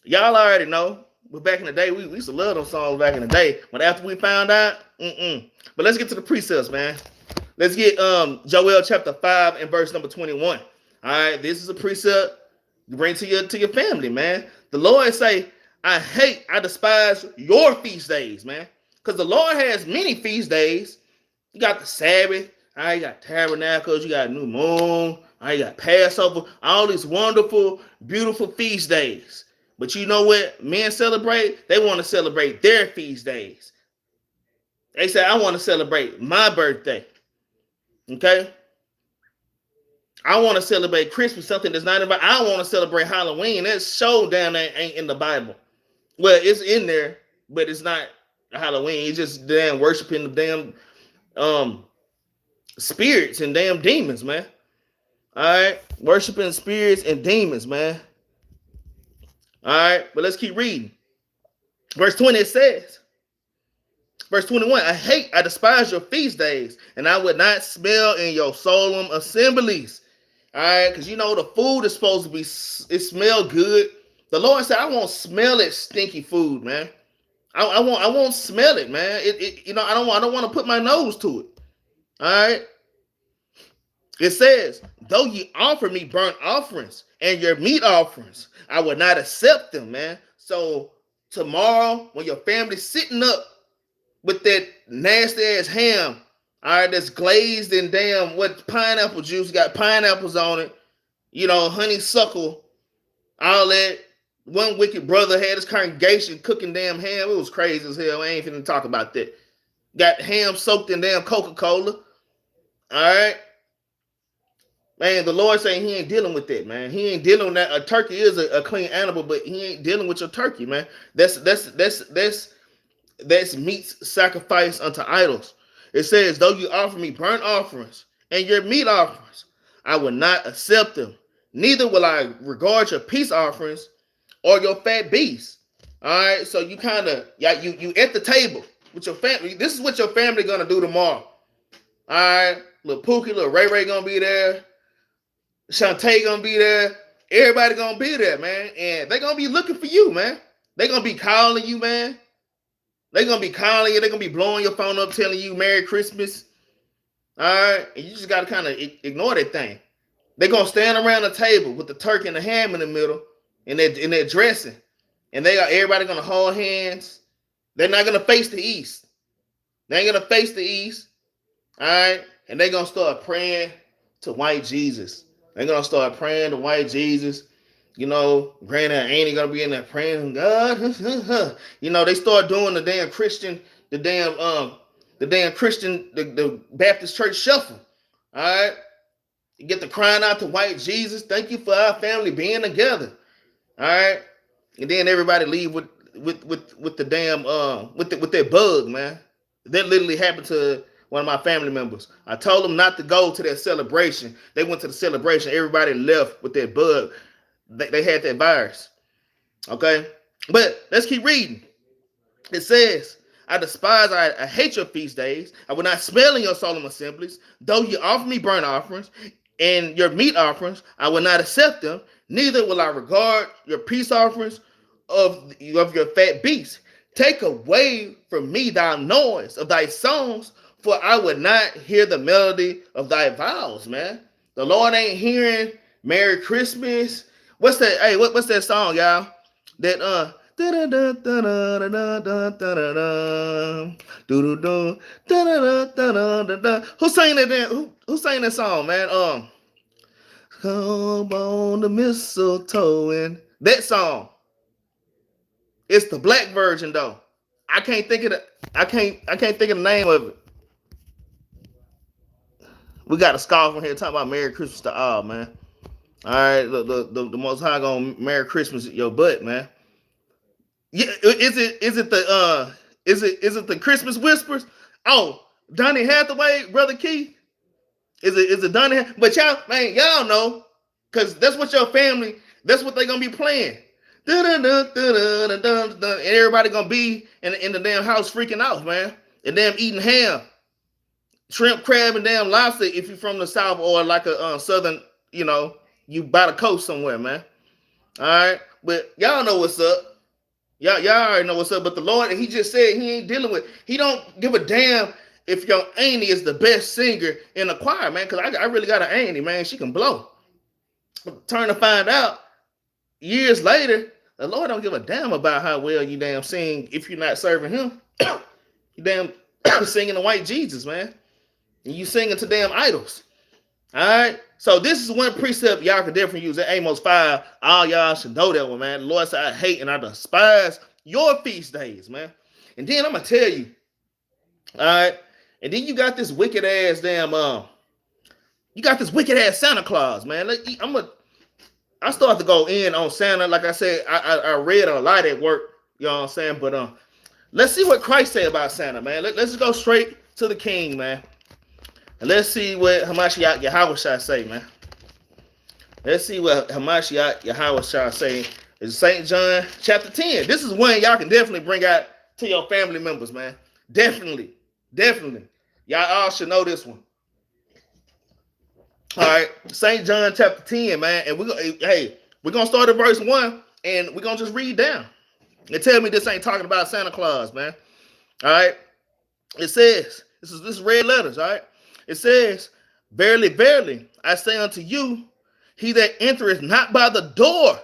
Y'all already know. But back in the day, we used to love those songs back in the day. But after we found out, But let's get to the precepts, man. Let's get Joel chapter 5 and verse number 21. All right, this is a precept you bring to your family, man. The Lord say, I despise your feast days, man. Because the Lord has many feast days. You got the Sabbath, all right, you got tabernacles, you got new moon, all right, you got Passover, all these wonderful, beautiful feast days. But you know what men celebrate? They want to celebrate their feast days. They say, I want to celebrate my birthday. Okay? I want to celebrate Christmas, something that's not about. I want to celebrate Halloween. That show down there ain't in the Bible. Well, it's in there, but it's not Halloween. It's just damn worshiping the damn spirits and damn demons, man. All right? Worshiping spirits and demons, man. All right, but let's keep reading. Verse 20, it says, verse 21, I despise your feast days, and I would not smell in your solemn assemblies. All right, because you know the food is supposed to be, it smell good. The Lord said, I won't smell it stinky food, man. I won't smell it, man. I don't want to put my nose to it. All right. It says, though ye offer me burnt offerings and your meat offerings, I will not accept them, man. So tomorrow, when your family's sitting up with that nasty ass ham, all right, that's glazed in damn what pineapple juice, got pineapples on it, honeysuckle, all that. One wicked brother had his congregation cooking damn ham. It was crazy as hell. I ain't finna talk about that. Got ham soaked in damn Coca-Cola. All right. Man, the Lord saying he ain't dealing with that, man. He ain't dealing with that. A turkey is a clean animal, but he ain't dealing with your turkey, man. That's meat's sacrifice unto idols. It says, though you offer me burnt offerings and your meat offerings, I will not accept them. Neither will I regard your peace offerings or your fat beasts. All right, so you kind of, you at the table with your family. This is what your family gonna do tomorrow. All right, little Pookie, little Ray Ray gonna be there. Shantae gonna be there. Everybody gonna be there, man. And they gonna be looking for you, man. They gonna be calling you, man. They gonna be calling you. They gonna be blowing your phone up, telling you Merry Christmas. All right, and you just gotta kind of ignore that thing. They gonna stand around the table with the turkey and the ham in the middle, and they're dressing, and everybody gonna hold hands. They're not gonna face the east. They ain't gonna face the east. All right, and they gonna start praying to white Jesus. They're gonna start praying to white Jesus. Granny and Annie gonna be in there praying, God. They start doing the damn Christian, the Baptist church shuffle. All right. You get the crying out to white Jesus. Thank you for our family being together. All right. And then everybody leave with the damn with that bug, man. That literally happened to one of my family members. I told them not to go to that celebration. They went to the celebration. Everybody left with that bug. They had that virus. Okay? But let's keep reading. It says, I hate your feast days. I will not smell in your solemn assemblies. Though you offer me burnt offerings and your meat offerings, I will not accept them. Neither will I regard your peace offerings of your fat beasts. Take away from me thy noise of thy songs, for I would not hear the melody of thy vows, man. The Lord ain't hearing Merry Christmas. What's that? Hey, what's that song, y'all? That who sang that? Who sang that song, man? Come on the mistletoe and that song. It's the black version though. I can't think of the name of it. We got a scoff from here talking about Merry Christmas to all, man. All right, the Most High gonna Merry Christmas your butt, man. Yeah, is it the Christmas whispers? Oh, Donnie Hathaway, Brother Keith? Is it Donnie? But y'all, man, y'all know, because that's what your family, that's what they're going to be playing. And everybody going to be in the damn house freaking out, man. And damn eating ham, shrimp, crab, and damn lobster if you're from the South or like a southern, you by the coast somewhere, man. All right? But y'all know what's up. Y'all already know what's up. But the Lord, he just said he ain't dealing with, he don't give a damn if your auntie is the best singer in the choir, man. Because I really got an auntie, man. She can blow. But turn to find out, years later, the Lord don't give a damn about how well you damn sing if you're not serving him. You damn singing the white Jesus, man. And you singing to damn idols. All right? So this is one precept y'all can definitely use. At Amos 5, all y'all should know that one, man. The Lord said, I hate and I despise your feast days, man. And then I'm going to tell you, all right? And then you got this wicked ass damn, you got this wicked ass Santa Claus, man. I start to go in on Santa. Like I said, I read a lot at work, you know what I'm saying? But let's see what Christ said about Santa, man. Let's go straight to the king, man. And let's see what Hamashiach Yahweh say, man. Let's see what Hamashiach Yahweh say. It's St. John chapter 10. This is one y'all can definitely bring out to your family members, man. Definitely. Y'all all should know this one. All right. St. John chapter 10, man. And we're going to start at verse 1, and we're going to just read down. And tell me this ain't talking about Santa Claus, man. All right. It says, this is red letters, all right? It says, verily, verily, I say unto you, he that entereth not by the door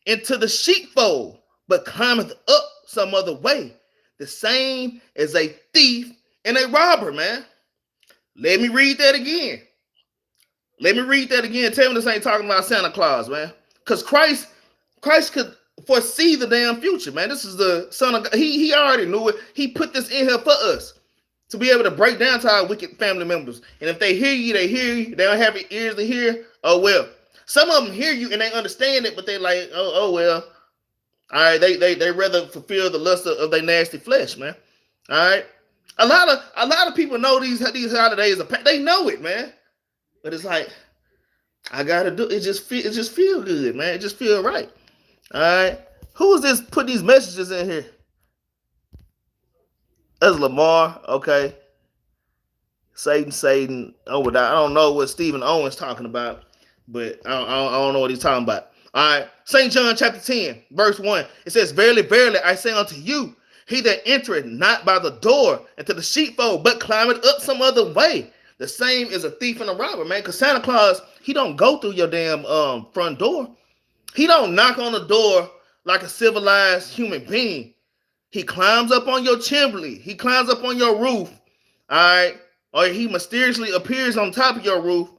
into the sheepfold, but climbeth up some other way, the same as a thief and a robber, man. Let me read that again. Tell me this ain't talking about Santa Claus, man. Because Christ could foresee the damn future, man. This is the Son of God. He already knew it. He put this in here for us to be able to break down to our wicked family members. And if they hear you, they hear you. They don't have ears to hear. Oh, well. Some of them hear you and they understand it, but they like, oh well. All right, they rather fulfill the lust of their nasty flesh, man. All right. A lot of people know these holidays. They know it, man. But it's like, I gotta do it. It just feel good, man. It just feel right. All right. Who is this putting these messages in here? That's Lamar. Okay. Satan. Oh, I don't know what Stephen Owens talking about, but I don't know what he's talking about. All right. St. John chapter 10, verse 1. It says, verily, verily, I say unto you, he that entereth not by the door into the sheepfold, but climbeth up some other way, the same is a thief and a robber, man. Because Santa Claus, he don't go through your damn front door. He don't knock on the door like a civilized human being. He climbs up on your chimney. He climbs up on your roof. All right. Or he mysteriously appears on top of your roof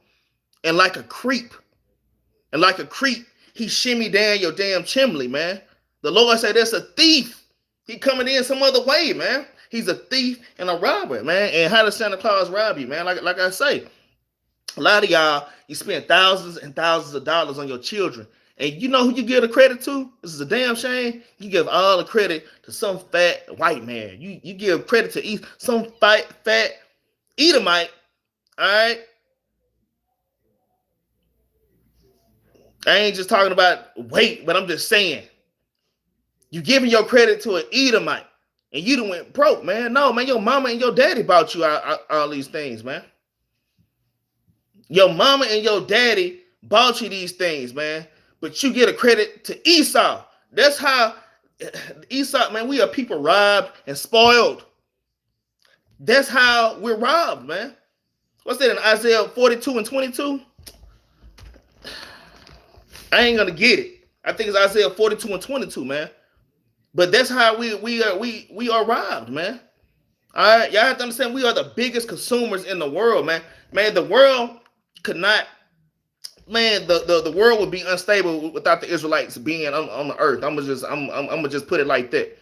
and like a creep. He shimmy down your damn chimney, man. The Lord said that's a thief. He coming in some other way, man. He's a thief and a robber, man. And how does Santa Claus rob you, man? Like I say, a lot of y'all, you spend thousands and thousands of dollars on your children. And you know who you give the credit to? This is a damn shame. You give all the credit to some fat white man. You give credit to some fat Edomite. All right? I ain't just talking about weight, but I'm just saying. You giving your credit to an Edomite. And you done went broke, man. No, man, your mama and your daddy bought you all these things, man. Your mama and your daddy bought you these things, man. But you get a credit to Esau. That's how Esau, man, we are people robbed and spoiled. That's how we're robbed, man. What's that in Isaiah 42 and 22? I ain't gonna get it. I think it's Isaiah 42 and 22, man. But that's how we are robbed, man. All right, y'all have to understand we are the biggest consumers in the world, man. Man, the world could not. Man, the world would be unstable without the Israelites being on the earth. I'm gonna just put it like that.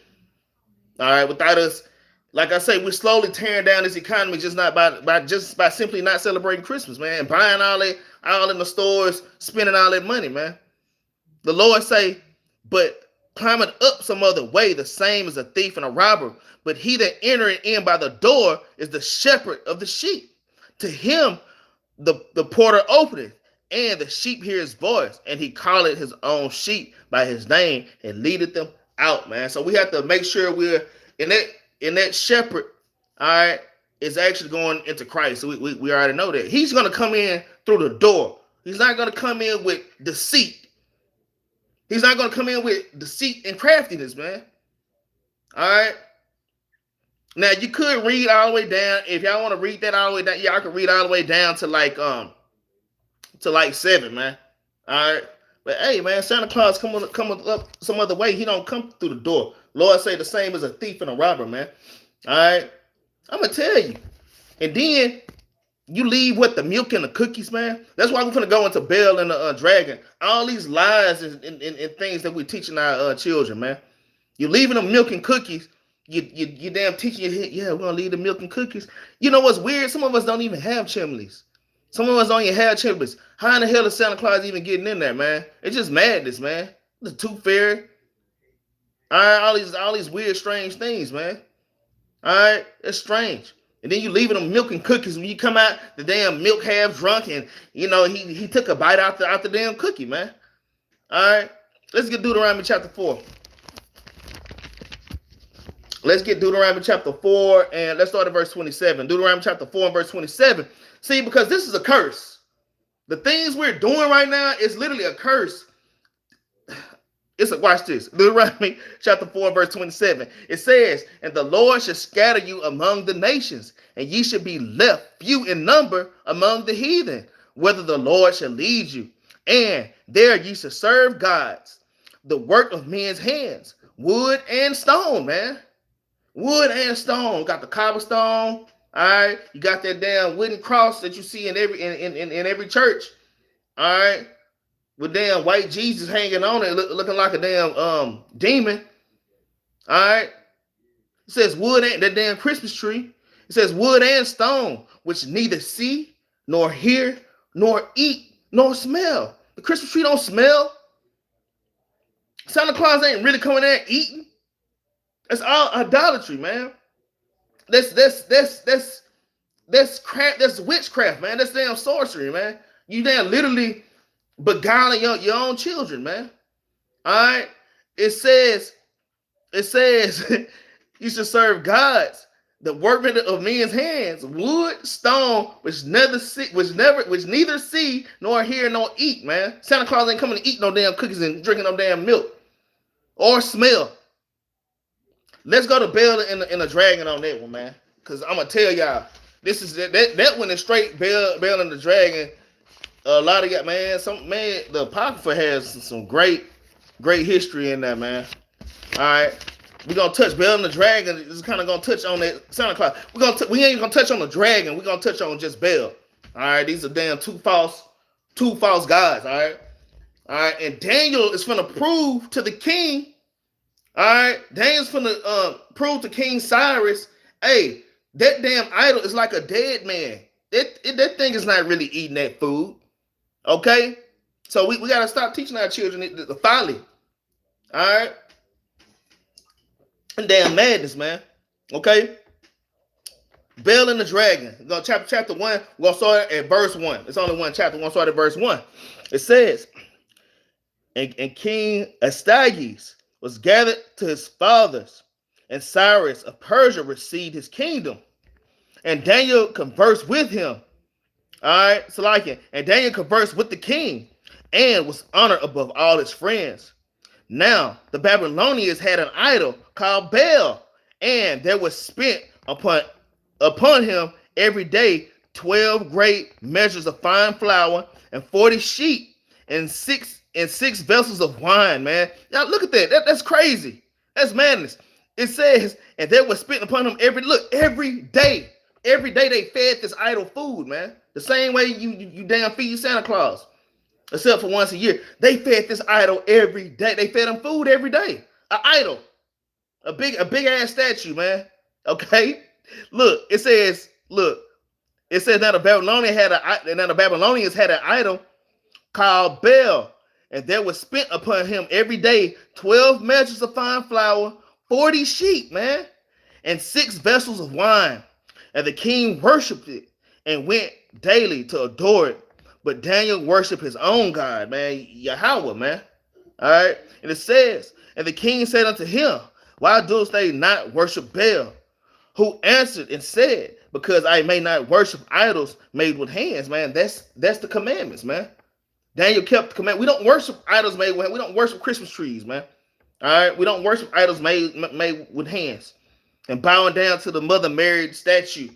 All right, without us, like I say, we're slowly tearing down this economy just by simply not celebrating Christmas, man. Buying all in the stores, spending all that money, man. The Lord say, but climbing up some other way, the same as a thief and a robber. But he that entereth in by the door is the shepherd of the sheep. To him the porter openeth, and the sheep hear his voice, and he calleth his own sheep by his name and leadeth them out, man. So we have to make sure we're in that shepherd, all right, is actually going into Christ. So we already know that. He's going to come in through the door. He's not going to come in with deceit. He's not going to come in with deceit and craftiness, man. All right. Now you could read all the way down. If y'all want to read that all the way down, yeah, I could read all the way down to like 7, man. All right. But hey, man, Santa Claus coming up some other way. He don't come through the door. Lord say the same as a thief and a robber, man. All right. I'm gonna tell you. And then you leave with the milk and the cookies, man. That's why we're gonna go into Bel and the dragon. All these lies and things that we're teaching our children, man. You're leaving them milk and cookies. You damn teaching your head, yeah, we're gonna leave the milk and cookies. You know what's weird? Some of us don't even have chimneys. Some of us don't even have chimneys. How in the hell is Santa Claus even getting in there, man? It's just madness, man. The tooth fairy. All right, all these weird, strange things, man. All right, it's strange. And then you leaving them milk and cookies. When you come out, the damn milk half drunk, and you know he took a bite out the damn cookie, man. All right, let's get Deuteronomy chapter 4. Let's get Deuteronomy chapter 4, and let's start at verse 27. Deuteronomy chapter 4 and verse 27. See, because this is a curse. The things we're doing right now is literally a curse. Watch this. Deuteronomy chapter 4 verse 27. It says, and the Lord shall scatter you among the nations, and ye shall be left few in number among the heathen, whither the Lord shall lead you. And there ye shall serve gods, the work of men's hands, wood and stone, man. Wood and stone. Got the cobblestone. All right. You got that damn wooden cross that you see in every church. All right. With damn white Jesus hanging on it, looking like a damn demon. All right. It says wood and that damn Christmas tree. It says wood and stone, which neither see, nor hear, nor eat, nor smell. The Christmas tree don't smell. Santa Claus ain't really coming there eating. That's all idolatry, man. That's crap. That's witchcraft, man. That's damn sorcery, man. You damn literally beguiling your own children, man. All right. It says you should serve gods, the workmen of men's hands, wood, stone, which neither see nor hear nor eat, man. Santa Claus ain't coming to eat no damn cookies and drinking no damn milk or smell. Let's go to Bel and the dragon on that one, man. Because I'm gonna tell y'all, this is that one is straight Bel and the dragon. A lot of y'all, man. The Apocrypha has some great history in that, man. All right, we're gonna touch Bel and the dragon. Is kind of gonna touch on that Santa Claus. We ain't gonna touch on the dragon. We're gonna touch on just Bel. All right, these are damn two false gods. All right, and Daniel is gonna prove to the king. All right, Daniel's gonna prove to King Cyrus, hey, that damn idol is like a dead man. That thing is not really eating that food. Okay, so we got to stop teaching our children the folly. All right, and damn madness, man. Okay, Bel and the dragon. We're gonna chapter 1. We're gonna start at verse 1. It's only one chapter. We're gonna start at verse 1. It says, and King Astyages was gathered to his fathers, and Cyrus of Persia received his kingdom, and Daniel conversed with him. All right, Salakia. And Daniel conversed with the king and was honored above all his friends. Now, the Babylonians had an idol called Bel, and there was spent upon him every day 12 great measures of fine flour and 40 sheep and six vessels of wine, man. Now, look at that. That's crazy. That's madness. It says, and there was spent upon him every day. Every day they fed this idol food, man. The same way you damn feed Santa Claus. Except for once a year. They fed this idol every day. They fed him food every day. An idol. A big ass statue, man. Okay? Look, it says now the Babylonians had an idol called Bel. And there was spent upon him every day 12 measures of fine flour, 40 sheep, man, and 6 vessels of wine. And the king worshipped it and went daily to adore it. But Daniel worshiped his own God, man, Yahweh, man. All right. And it says, and the king said unto him, why dost thou not worship Baal? Who answered and said, because I may not worship idols made with hands, man. That's the commandments, man. Daniel kept the command. We don't worship idols made with hands. We don't worship Christmas trees, man. All right. We don't worship idols made with hands and bowing down to the Mother Mary statue.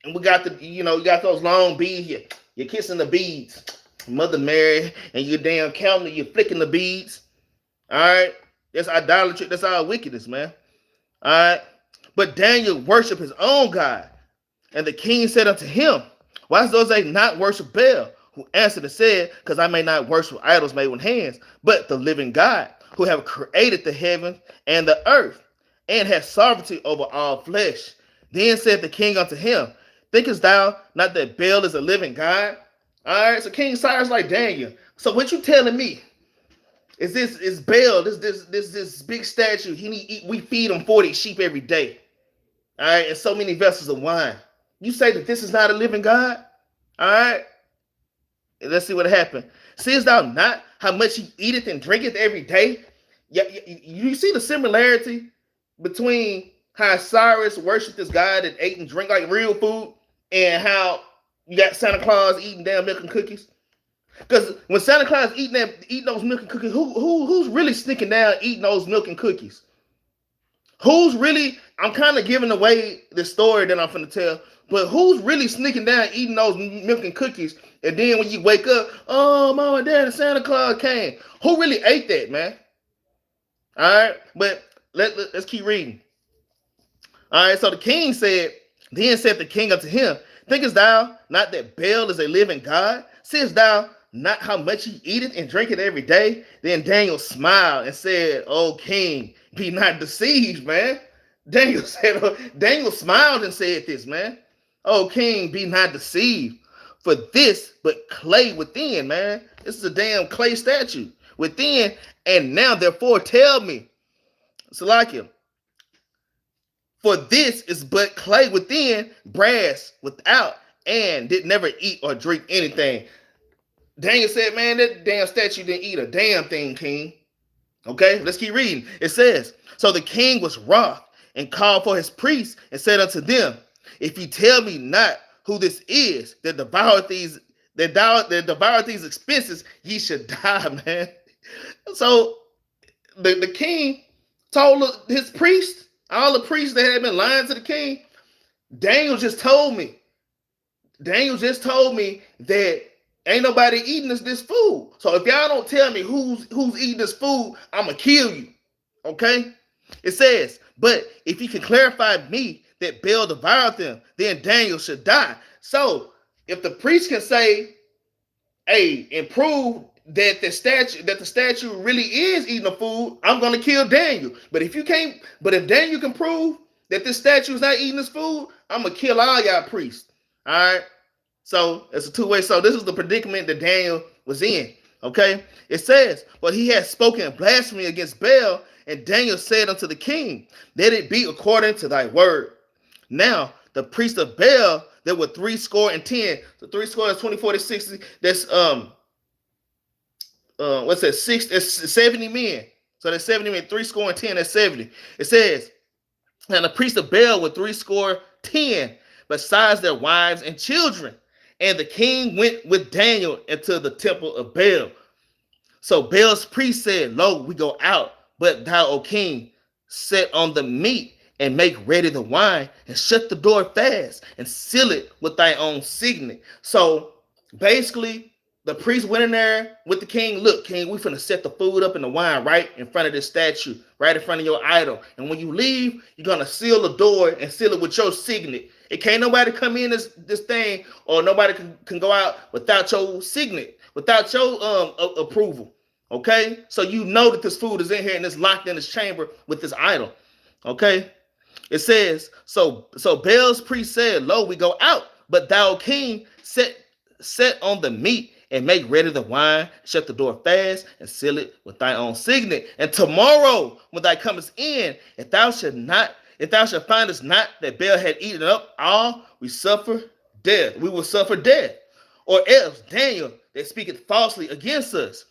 And we got you got those long beads. You're kissing the beads, Mother Mary, and you're damn counting, you're flicking the beads. All right. That's idolatry. That's our wickedness, man. All right. But Daniel worshiped his own God. And the king said unto him, why does they not worship Baal? Who answered and said, because I may not worship idols made with hands, but the living God, who have created the heaven and the earth, and has sovereignty over all flesh. Then said the king unto him, thinkest thou not that Baal is a living God? All right, so King Cyrus like, Daniel, so what you telling me? Is Baal, this big statue, we feed him 40 sheep every day. All right, and so many vessels of wine. You say that this is not a living God? All right. Let's see what happened. Seest thou not how much he eateth and drinketh every day? You see the similarity between how Cyrus worshiped this God that ate and drank like real food, and how you got Santa Claus eating damn milk and cookies? Because when Santa Claus eating those milk and cookies, who's really sneaking down eating those milk and cookies? Who's really? I'm kind of giving away the story that I'm finna tell, but who's really sneaking down eating those milk and cookies? And then when you wake up, oh, Mom and Dad, Santa Claus came. Who really ate that, man? All right, but let's keep reading. All right, so the king said, then said the king unto him, thinkest thou not that Baal is a living God? Seest thou not how much he eateth and drinketh every day? Then Daniel smiled and said, O king, be not deceived, man. Daniel smiled and said this, man. O king, be not deceived. For this but clay within, man. This is a damn clay statue within. And now, therefore, tell me, Salakia, for this is but clay within, brass without, and did never eat or drink anything. Daniel said, man, that damn statue didn't eat a damn thing, king. Okay, let's keep reading. It says, so the king was wroth and called for his priests and said unto them, if ye tell me not who this is that devoured these expenses, ye should die, man. So the king told his priests, all the priests that had been lying to the king, Daniel just told me that ain't nobody eating this food. So if y'all don't tell me who's eating this food, I'm gonna kill you. Okay? It says, but if you can clarify me that Baal devoured them, then Daniel should die. So if the priest can say, hey, and prove that the statue really is eating the food, I'm gonna kill Daniel. But if Daniel can prove that this statue is not eating this food, I'm gonna kill all y'all priests. All right. So it's a two-way. So this is the predicament that Daniel was in. Okay. It says, but he had spoken blasphemy against Baal, and Daniel said unto the king, let it be according to thy word. Now the priests of Baal, there were 70. So 70 is 20, 40, 60. That's what's that? 6. It's 70 men. So that's 70 men. 70. That's 70. It says, and the priests of Baal were 70, besides their wives and children. And the king went with Daniel into the temple of Baal. So Baal's priest said, lo, we go out, but thou, O king, set on the meat and make ready the wine and shut the door fast and seal it with thy own signet. So basically, the priest went in there with the king. Look, king, we finna set the food up and the wine right in front of this statue, right in front of your idol. And when you leave, you're gonna seal the door and seal it with your signet. It can't nobody come in this thing, or nobody can go out without your signet, without your approval. Okay, so you know that this food is in here and it's locked in this chamber with this idol. Okay, it says, so Baal's priest said, lo, we go out, but thou, king, set on the meat and make ready the wine, shut the door fast, and seal it with thy own signet. And tomorrow, when thou comest in, if thou shalt find us not that Baal had eaten up all, we will suffer death. Or else Daniel that speaketh falsely against us.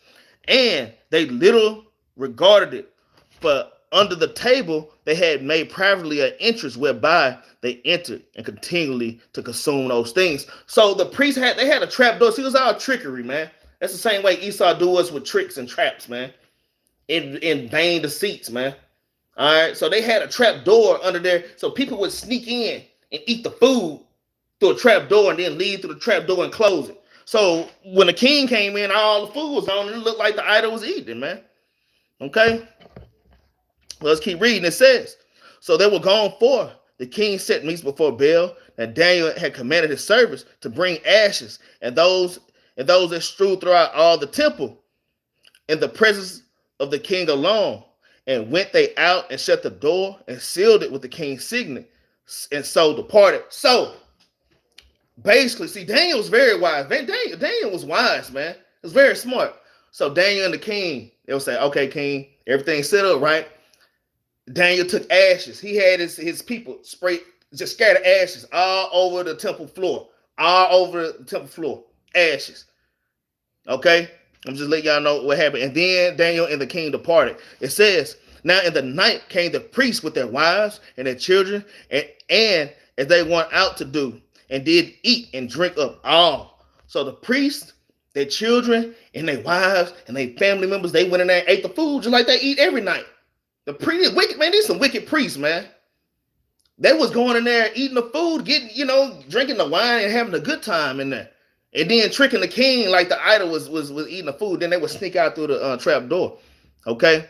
And they little regarded it, for under the table they had made privately an entrance whereby they entered and continually to consume those things. So the priests had a trap door. See, it was all trickery, man. That's the same way Esau do us with tricks and traps, man. In vain deceits, man. All right. So they had a trap door under there, so people would sneak in and eat the food through a trap door and then leave through the trap door and close it. So when the king came in, all the food was on, and it looked like the idol was eating, man. Okay. Let's keep reading. It says, so they were gone forth. The king set meats before Baal, and Daniel had commanded his servants to bring ashes, and those that strewed throughout all the temple, in the presence of the king alone. And went they out and shut the door and sealed it with the king's signet, and so departed. So basically, see, Daniel was very wise. Daniel was wise, man. He was very smart. So Daniel and the king, they would say, okay, king, everything's set up, right? Daniel took ashes. He had his people just scatter ashes all over the temple floor. Ashes. Okay? I'm just letting y'all know what happened. And then Daniel and the king departed. It says, now in the night came the priests with their wives and their children, and as they went out to do, and did eat and drink up all. So the priests, their children, and their wives, and their family members, they went in there and ate the food just like they eat every night. The priests, wicked, man, these some wicked priests, man. They was going in there eating the food, drinking the wine and having a good time in there. And then tricking the king like the idol was eating the food. Then they would sneak out through the trap door. Okay?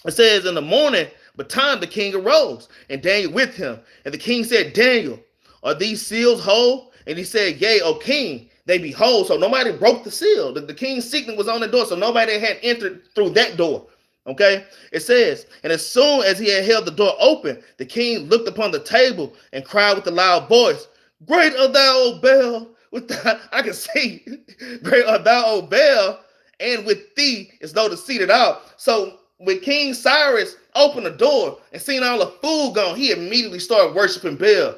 It says, in the morning, betime the king arose, and Daniel with him. And the king said, Daniel, are these seals whole? And he said, yea, O king, they be whole. So nobody broke the seal. The king's signet was on the door, so nobody had entered through that door. Okay, it says, and as soon as he had held the door open, the king looked upon the table and cried with a loud voice, great art thou, O Baal. I can say, great art thou, O Baal, and with thee is no deceit at all. So when King Cyrus opened the door and seen all the food gone, he immediately started worshiping Baal.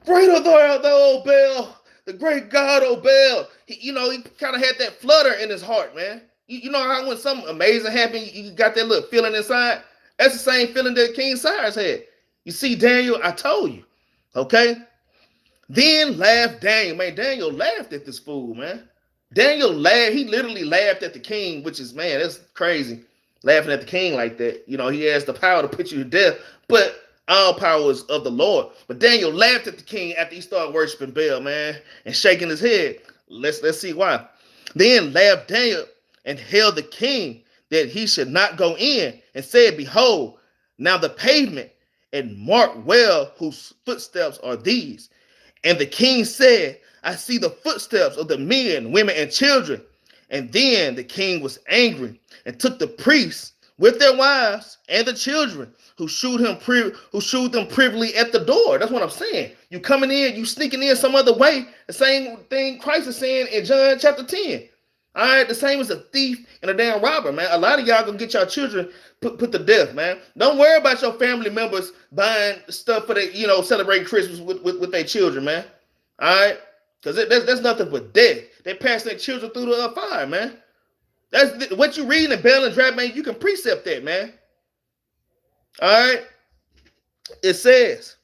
Great art thou, O Baal, the great God, O Baal. He kind of had that flutter in his heart, man. You know how when something amazing happened, you got that little feeling inside? That's the same feeling that King Cyrus had. You see, Daniel, I told you. Okay? Then laughed Daniel. Man, Daniel laughed at this fool, man. Daniel laughed. He literally laughed at the king, which is, man, that's crazy. Laughing at the king like that. He has the power to put you to death, but all power is of the Lord. But Daniel laughed at the king after he started worshiping Baal, man, and shaking his head. Let's see why. Then laughed Daniel and held the king that he should not go in, and said, behold, now the pavement, and mark well whose footsteps are these. And the king said, I see the footsteps of the men, women, and children. And then the king was angry and took the priests with their wives and the children who shewed them privily at the door. That's what I'm saying. You coming in, you sneaking in some other way. The same thing Christ is saying in John chapter 10. All right, the same as a thief and a damn robber, man. A lot of y'all gonna get y'all children put to death, man. Don't worry about your family members buying stuff for the, celebrating Christmas with their children, man. All right, because that's nothing but death. They pass their children through the fire, man. That's what you read in Bell and Draft, man. You can precept that, man. All right, it says,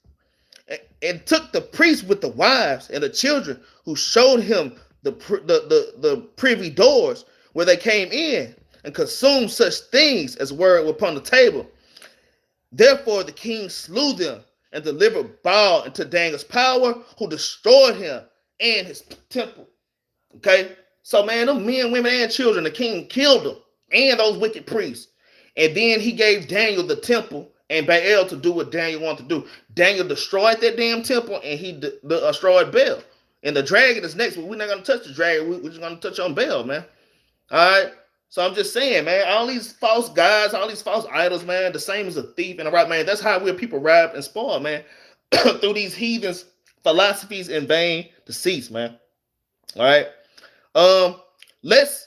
and took the priests with the wives and the children who showed him the privy doors where they came in, and consumed such things as were upon the table. Therefore the king slew them and delivered Baal into Daniel's power, who destroyed him and his temple. Okay, so man, them men, women, and children, the king killed them and those wicked priests. And then he gave Daniel the temple and Baal to do what Daniel wanted to do. Daniel destroyed that damn temple, and he destroyed Baal. And the dragon is next, but we're not going to touch the dragon. We're just going to touch on Baal, man. All right? So I'm just saying, man, all these false gods, all these false idols, man, the same as a thief and a right, man. That's how we're people robbed and spoiled, man, through these heathens' philosophies and vain deceits, man. All right? let's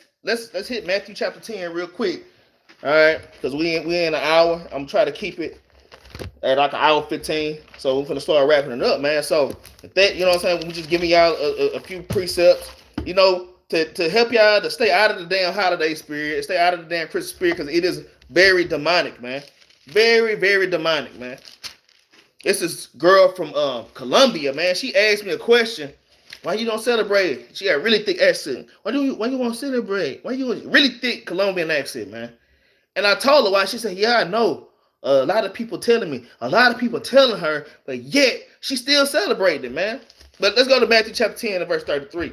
hit Matthew chapter 10 real quick. All right, because we in an hour. I'm trying to keep it at like an hour 15. So we're gonna start wrapping it up, man. So if that, you know what I'm saying, we just giving y'all a few precepts, you know, to help y'all to stay out of the damn holiday spirit, stay out of the damn Christmas spirit, because it is very demonic, man. Very, very demonic, man. This is girl from Colombia, man. She asked me a question. Why you don't celebrate? She got a really thick accent. Why you want to celebrate? Why you really thick Colombian accent, man? And I told her why. She said, yeah, I know. A lot of people telling me. A lot of people telling her, but yet she still celebrating, man. But let's go to Matthew chapter 10 and verse 33.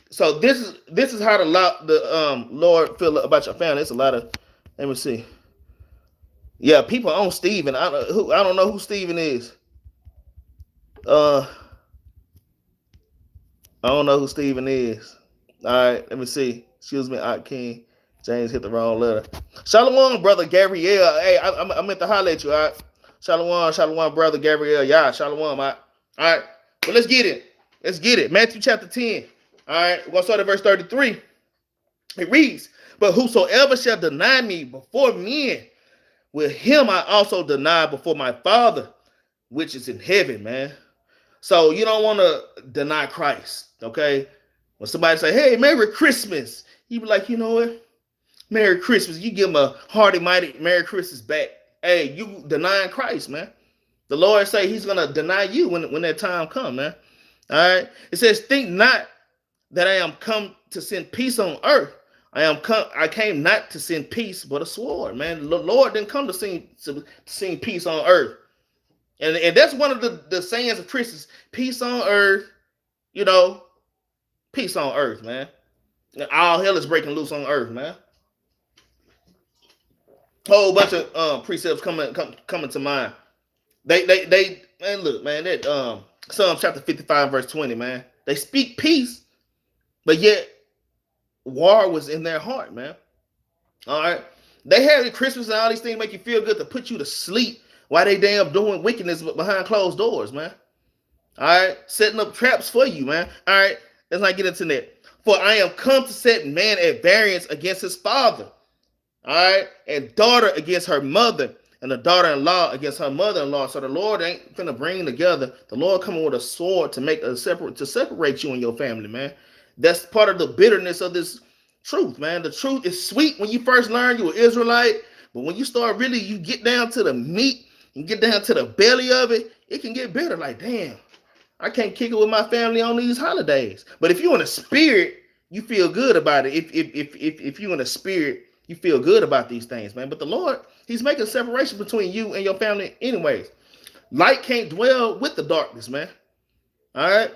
So this is how the Lord feel about your family. It's a lot of, let me see. Yeah, people on Stephen. I don't know who Stephen is. I don't know who Stephen is. All right, let me see. Excuse me, Aunt King. James hit the wrong letter. Shalom, brother Gabriel. Hey, I meant to holler at you, all right? Shalom, brother Gabriel. Yeah, shalom, all right? All right, well, let's get it. Let's get it. Matthew chapter 10. All right, we're going to start at verse 33. It reads, but whosoever shall deny me before men, with him I also deny before my Father, which is in heaven, man. So you don't want to deny Christ, okay? When somebody say, hey, Merry Christmas, you be like, you know what? Merry Christmas. You give them a hearty, mighty Merry Christmas back. Hey, you denying Christ, man. The Lord say he's going to deny you when that time comes, man. All right? It says, think not that I am come to send peace on earth. I came not to send peace, but a sword, man. The Lord didn't come to send peace on earth. And that's one of the sayings of Christians. Peace on earth, you know, peace on earth, man. All hell is breaking loose on earth, man. Whole bunch of precepts coming to mind. They man, look, man, that Psalm chapter 55, verse 20, man. They speak peace, but yet war was in their heart, man. All right. They had Christmas and all these things make you feel good to put you to sleep while they damn doing wickedness behind closed doors, man. All right. Setting up traps for you, man. All right. Let's not get into that. For I am come to set man at variance against his father. All right. And daughter against her mother. And the daughter-in-law against her mother-in-law. So the Lord ain't finna bring together. The Lord coming with a sword to separate you and your family, man. That's part of the bitterness of this truth, man. The truth is sweet when you first learn you're an Israelite, but when you start really, you get down to the meat and get down to the belly of it, it can get bitter. Like, damn, I can't kick it with my family on these holidays. But if you're in the spirit, you feel good about it. If you're in the spirit, you feel good about these things, man. But the Lord, he's making a separation between you and your family anyways. Light can't dwell with the darkness, man. All right?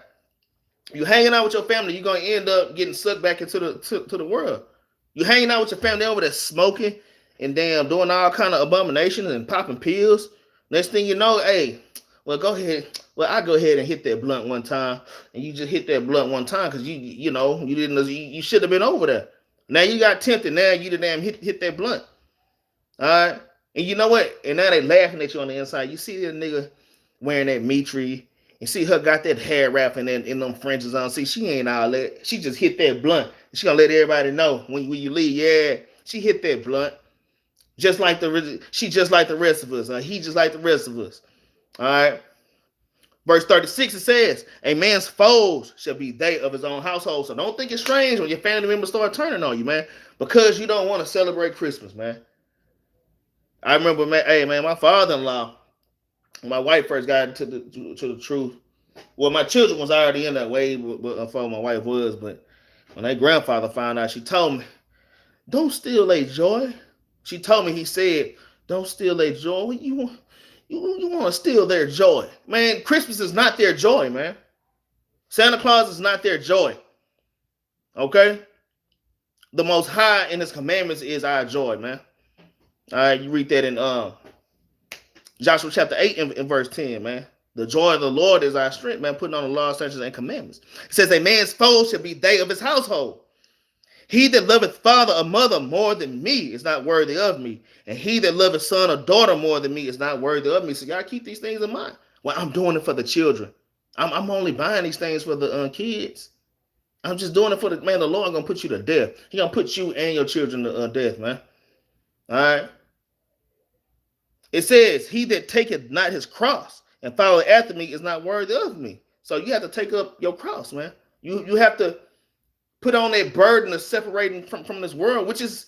You hanging out with your family, you're going to end up getting sucked back into the world. You hanging out with your family over there smoking and damn doing all kind of abominations and popping pills. Next thing you know, hey, well, go ahead. Well, I go ahead and hit that blunt one time. And you just hit that blunt one time because you should have been over there. Now you got tempted. Now you the damn hit that blunt. All right. And you know what? And now they laughing at you on the inside. You see that nigga wearing that Mitri. And see her got that hair wrap and them fringes on. See, she ain't all that. She just hit that blunt. She gonna let everybody know when you leave. Yeah, she hit that blunt. She just like the rest of us. He just like the rest of us. All right. Verse 36, it says, a man's foes shall be they of his own household. So don't think it's strange when your family members start turning on you, man, because you don't want to celebrate Christmas, man. I remember, man, hey, man, my father-in-law, when my wife first got into the truth. Well, my children was already in that way before my wife was, but when their grandfather found out, she told me, don't steal their joy. She told me, he said, don't steal their joy. You want to steal their joy. Man, Christmas is not their joy, man. Santa Claus is not their joy. Okay? The Most High in his commandments is our joy, man. All right, you read that in Joshua chapter 8 in verse 10, man. The joy of the Lord is our strength, man, putting on the law, statutes, and commandments. It says, a man's foe shall be they of his household. He that loveth father or mother more than me is not worthy of me. And he that loveth son or daughter more than me is not worthy of me. So y'all keep these things in mind. Well, I'm doing it for the children. I'm only buying these things for the kids. I'm just doing it for the man. The Lord gonna put you to death. He gonna put you and your children to death, man. All right. It says, "He that taketh not his cross and follow after me is not worthy of me." So you have to take up your cross, man. You have to put on that burden of separating from this world, which is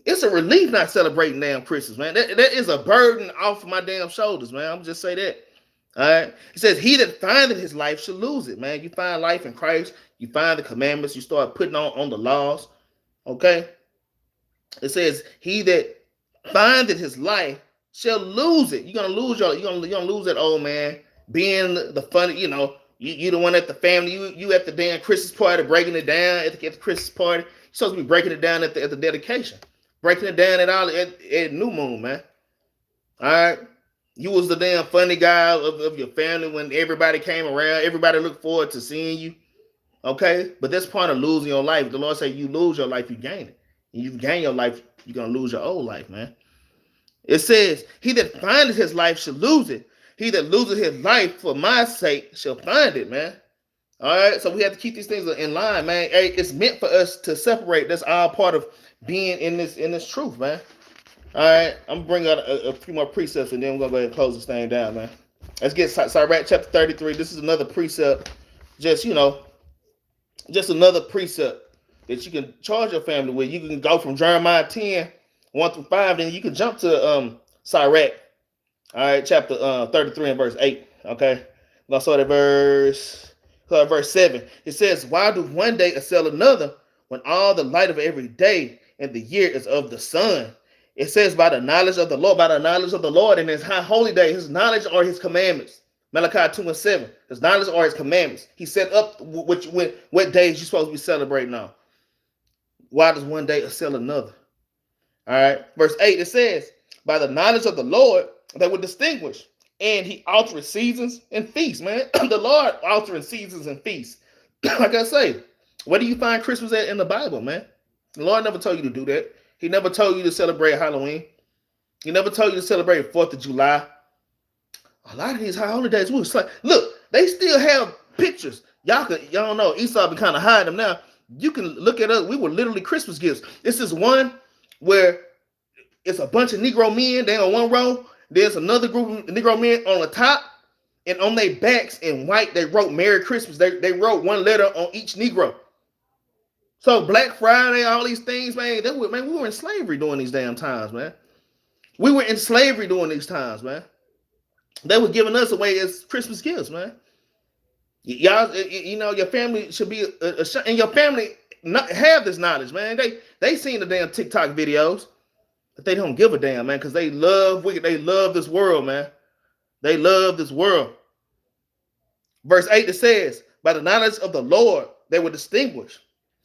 it's a relief not celebrating damn Christmas, man. That is a burden off of my damn shoulders, man. I'm just say that. All right. It says, "He that findeth his life shall lose it," man. You find life in Christ. You find the commandments. You start putting on the laws. Okay. It says, "He that findeth his life shall lose it." You're gonna lose you're gonna lose that old man being the funny, you the one at the family, you at the damn Christmas party breaking it down at the Christmas party. You're supposed to be breaking it down at the dedication, breaking it down at New Moon, man. All right. You was the damn funny guy of your family when everybody came around. Everybody looked forward to seeing you. Okay? But that's part of losing your life. The Lord said you lose your life, you gain it. And you gain your life, you're going to lose your old life, man. It says, "He that findeth his life shall lose it. He that loseth his life for my sake shall find it," man. All right? So we have to keep these things in line, man. Hey, it's meant for us to separate. That's all part of being in this truth, man. All right, I'm gonna bring out a few more precepts, and then we're gonna go ahead and close this thing down, man. Let's get Sirach chapter 33. This is another precept, just just another precept that you can charge your family with. You can go from Jeremiah 10, 1 through 5, then you can jump to Sirach, all right, chapter 33 and verse 8. Okay, let's start at verse 7. It says, "Why do one day excel another, when all the light of every day and the year is of the sun?" It says, "By the knowledge of the Lord and his high holy day." His knowledge are his commandments. Malachi 2 and 7. His knowledge are his commandments. He set up what days you're supposed to be celebrating on. Why does one day excel another? All right. Verse 8, it says, "By the knowledge of the Lord they will distinguish, and he altereth seasons and feasts," man. The Lord altering seasons and feasts. Like I say, where do you find Christmas at in the Bible, man? The Lord never told you to do that. He never told you to celebrate Halloween. He never told you to celebrate 4th of July. A lot of these high holidays, look, they still have pictures. Y'all don't know. Esau been kind of hiding them now. You can look at us. We were literally Christmas gifts. This is one where it's a bunch of Negro men. They on one row. There's another group of Negro men on the top. And on their backs in white, they wrote "Merry Christmas." They wrote one letter on each Negro. So Black Friday, all these things, man, we were in slavery during these damn times, man. We were in slavery during these times, man. They were giving us away as Christmas gifts, man. Y'all, your family should be and your family not have this knowledge, man. They seen the damn TikTok videos, but they don't give a damn, man, because they love this world, man. They love this world. Verse 8, it says, "By the knowledge of the Lord they were distinguished.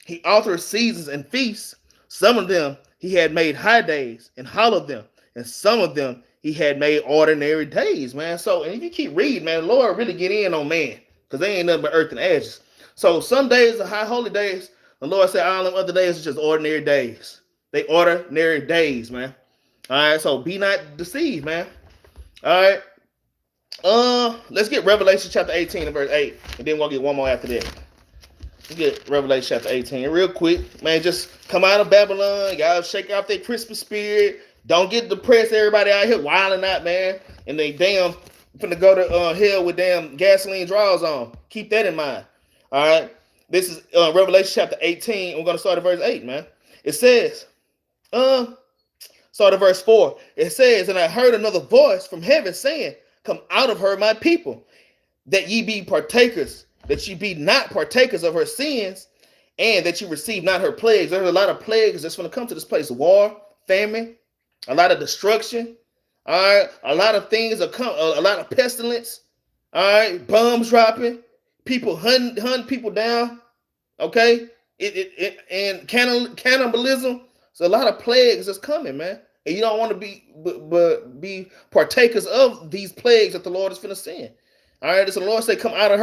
He altered seasons and feasts. Some of them he had made high days and hallowed them, and some of them he had made ordinary days," man. So, and if you keep reading, man, the Lord really get in on man, because they ain't nothing but earth and ashes. So some days are high holy days. The Lord said all them other days are just ordinary days. They ordinary days, man. All right, so be not deceived, man. All right. Let's get Revelation chapter 18 and verse 8, and then we'll get one more after that. Let's get Revelation chapter 18 real quick, man. Just come out of Babylon. Y'all shake off that Christmas spirit. Don't get depressed. Everybody out here wilding out, man. And they damn finna go to hell with damn gasoline draws on. Keep that in mind. All right. This is Revelation chapter 18. We're gonna start at verse 8, man. It says, start at verse 4. It says, "And I heard another voice from heaven saying, Come out of her, my people, that ye be partakers, that ye be not partakers of her sins, and that you receive not her plagues." There's a lot of plagues that's going to come to this place: war, famine, a lot of destruction. All right, a lot of things are come, a lot of pestilence. All right, bombs dropping, people hunting people down. Okay, and cannibalism. So a lot of plagues that's coming, man. And you don't want to be partakers of these plagues that the Lord is finna send. All right, so the Lord say, come out of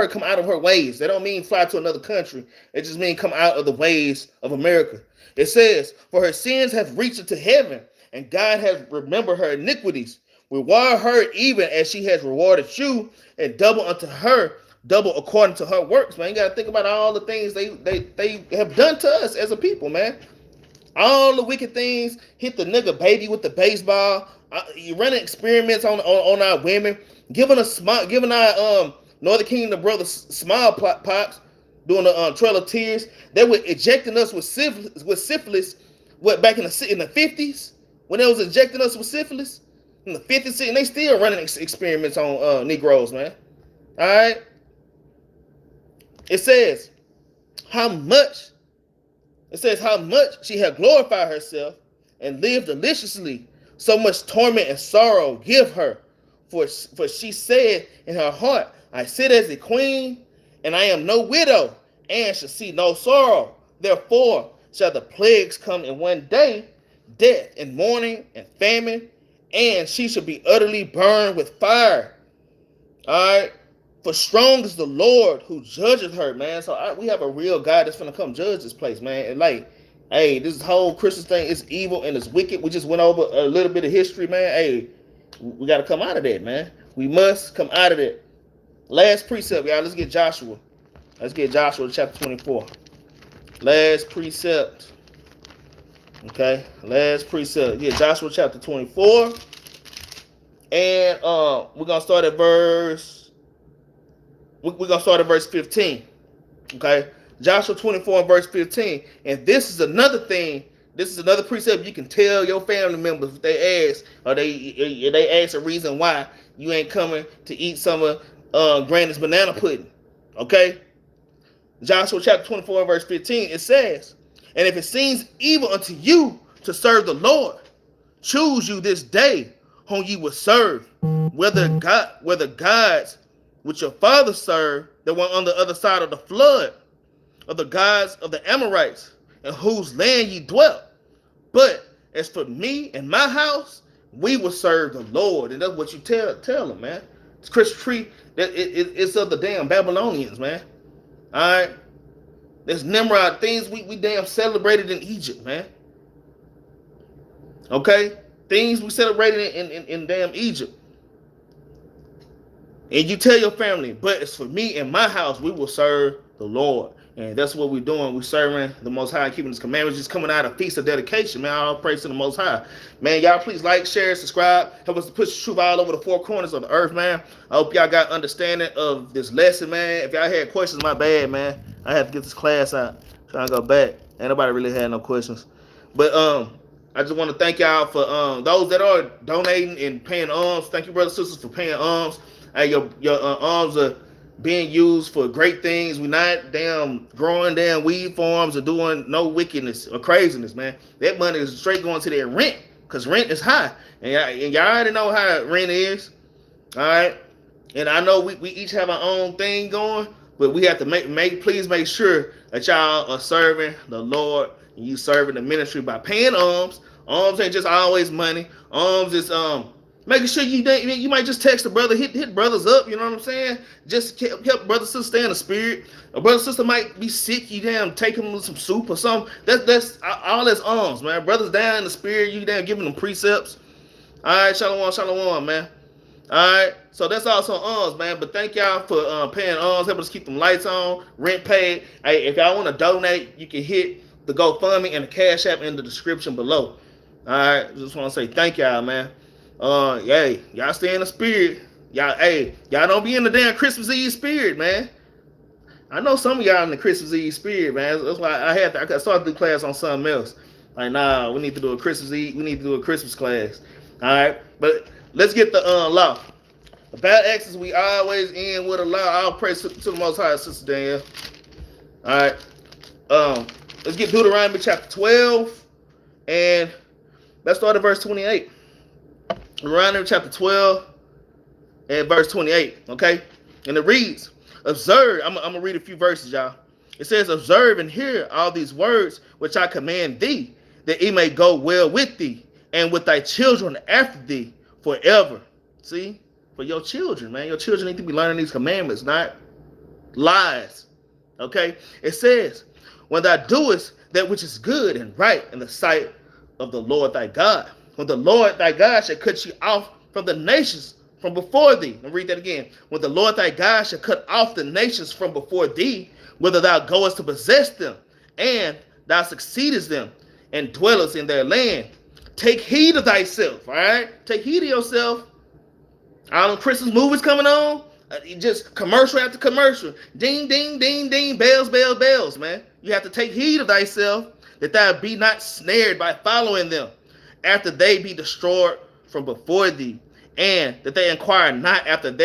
her ways. They don't mean fly to another country. It just mean come out of the ways of America. It says, "For her sins have reached into heaven, and God has remembered her iniquities. Reward her even as she has rewarded you, and double unto her double according to her works, man. You gotta think about all the things they have done to us as a people, man. All the wicked things, hit the nigga baby with the baseball, you running experiments on our women, giving our Northern Kingdom brothers smallpox, doing the Trail of Tears. They were ejecting us with syphilis. What, back in the 50s, when they was injecting us with syphilis in the 50s, and they still running experiments on Negroes, man. All right. It says how much she had glorified herself and lived deliciously. So much torment and sorrow give her, for she said in her heart, I sit as a queen, and I am no widow, and shall see no sorrow. Therefore shall the plagues come in one day, death and mourning and famine, and she shall be utterly burned with fire. All right. For strong is the Lord who judgeth her, man. So we have a real God that's going to come judge this place, man. And like, hey, this whole Christmas thing is evil and it's wicked. We just went over a little bit of history, man. Hey, we got to come out of that, man. We must come out of that. Last precept, y'all. Let's get Joshua. Let's get Joshua chapter 24. Last precept. Okay. Last precept. Get Joshua chapter 24. And we're going to start at verse... We're going to start at verse 15. Okay. Joshua 24 and verse 15. And this is another thing. This is another precept you can tell your family members if they ask, or they ask a reason why you ain't coming to eat some of Granny's banana pudding. Okay. Joshua chapter 24 and verse 15. It says, and if it seems evil unto you to serve the Lord, choose you this day whom you will serve, whether gods which your fathers served that were on the other side of the flood, of the gods of the Amorites, in whose land ye dwelt. But as for me and my house, we will serve the Lord. And that's what you tell them, man. It's Christmas tree, it's of the damn Babylonians, man. All right? There's Nimrod, things we damn celebrated in Egypt, man. Okay? Things we celebrated in damn Egypt. And you tell your family, but it's for me and my house, we will serve the Lord. And that's what we're doing. We're serving the Most High, keeping His commandments, just coming out of Feast of Dedication, man. All praise to the Most High. Man, y'all please like, share, subscribe. Help us to push the truth all over the four corners of the earth, man. I hope y'all got understanding of this lesson, man. If y'all had questions, my bad, man. I have to get this class out. Trying to go back. Ain't nobody really had no questions. But I just want to thank y'all for those that are donating and paying alms. Thank you, brothers and sisters, for paying alms. Hey, your arms are being used for great things. We're not damn growing damn weed farms or doing no wickedness or craziness, man. That money is straight going to their rent, because rent is high. And y'all already know how rent is. All right. And I know we each have our own thing going, but we have to please make sure that y'all are serving the Lord and you serving the ministry by paying alms. Alms ain't just always money. Alms is making sure you might just text a brother, hit brothers up, you know what I'm saying? Just help brother sister stay in the spirit. A brother sister might be sick, you damn take them some soup or something. That's all that's alms, man. Brothers down in the spirit, you damn giving them precepts. All right, shalom, man. All right, so that's also alms, man. But thank y'all for paying alms, helping us keep them lights on, rent paid. Hey, if y'all want to donate, you can hit the GoFundMe and the Cash App in the description below. All right, just want to say thank y'all, man. Y'all stay in the spirit. Y'all don't be in the damn Christmas Eve spirit, man. I know some of y'all in the Christmas Eve spirit, man. That's why I started to do class on something else. Like, nah, we need to do a Christmas Eve. We need to do a Christmas class. All right, but let's get the law. The Battle Axes, we always end with a law. I'll praise to the Most High, Sister Danielle. All right, let's get Deuteronomy chapter 12, and let's start at verse 28. Deuteronomy chapter 12 and verse 28, okay? And it reads, observe, I'm going to read a few verses, y'all. It says, observe and hear all these words which I command thee, that it may go well with thee and with thy children after thee forever. See? For your children, man. Your children need to be learning these commandments, not lies. Okay? It says, when thou doest that which is good and right in the sight of the Lord thy God, when the Lord thy God shall cut you off from the nations from before thee. And read that again. When the Lord thy God shall cut off the nations from before thee, whither thou goest to possess them, and thou succeedest them, and dwellest in their land. Take heed of thyself, all right? Take heed of yourself. All them Christmas movies coming on, just commercial after commercial. Ding, ding, ding, ding, bells, bells, bells, man. You have to take heed of thyself, that thou be not snared by following them, after they be destroyed from before thee, and that they inquire not after and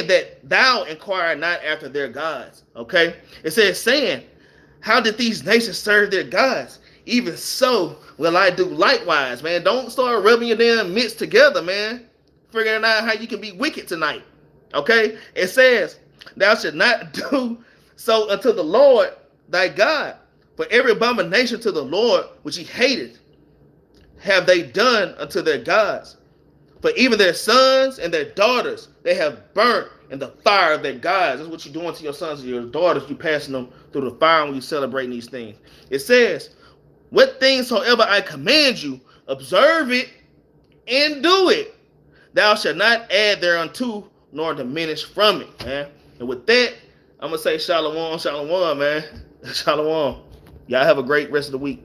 that thou inquire not after their gods. Okay? It says, saying, how did these nations serve their gods? Even so will I do likewise, man. Don't start rubbing your damn mitts together, man. Figuring out how you can be wicked tonight. Okay? It says, thou shalt not do so unto the Lord thy God. For every abomination to the Lord which he hated have they done unto their gods. For even their sons and their daughters they have burnt in the fire of their gods. That's what you're doing to your sons and your daughters. You're passing them through the fire when you celebrate these things. It says, what things soever I command you, observe it and do it. Thou shalt not add thereunto, nor diminish from it, man. And with that, I'm going to say shalom, shalom, man. Shalom. Y'all have a great rest of the week.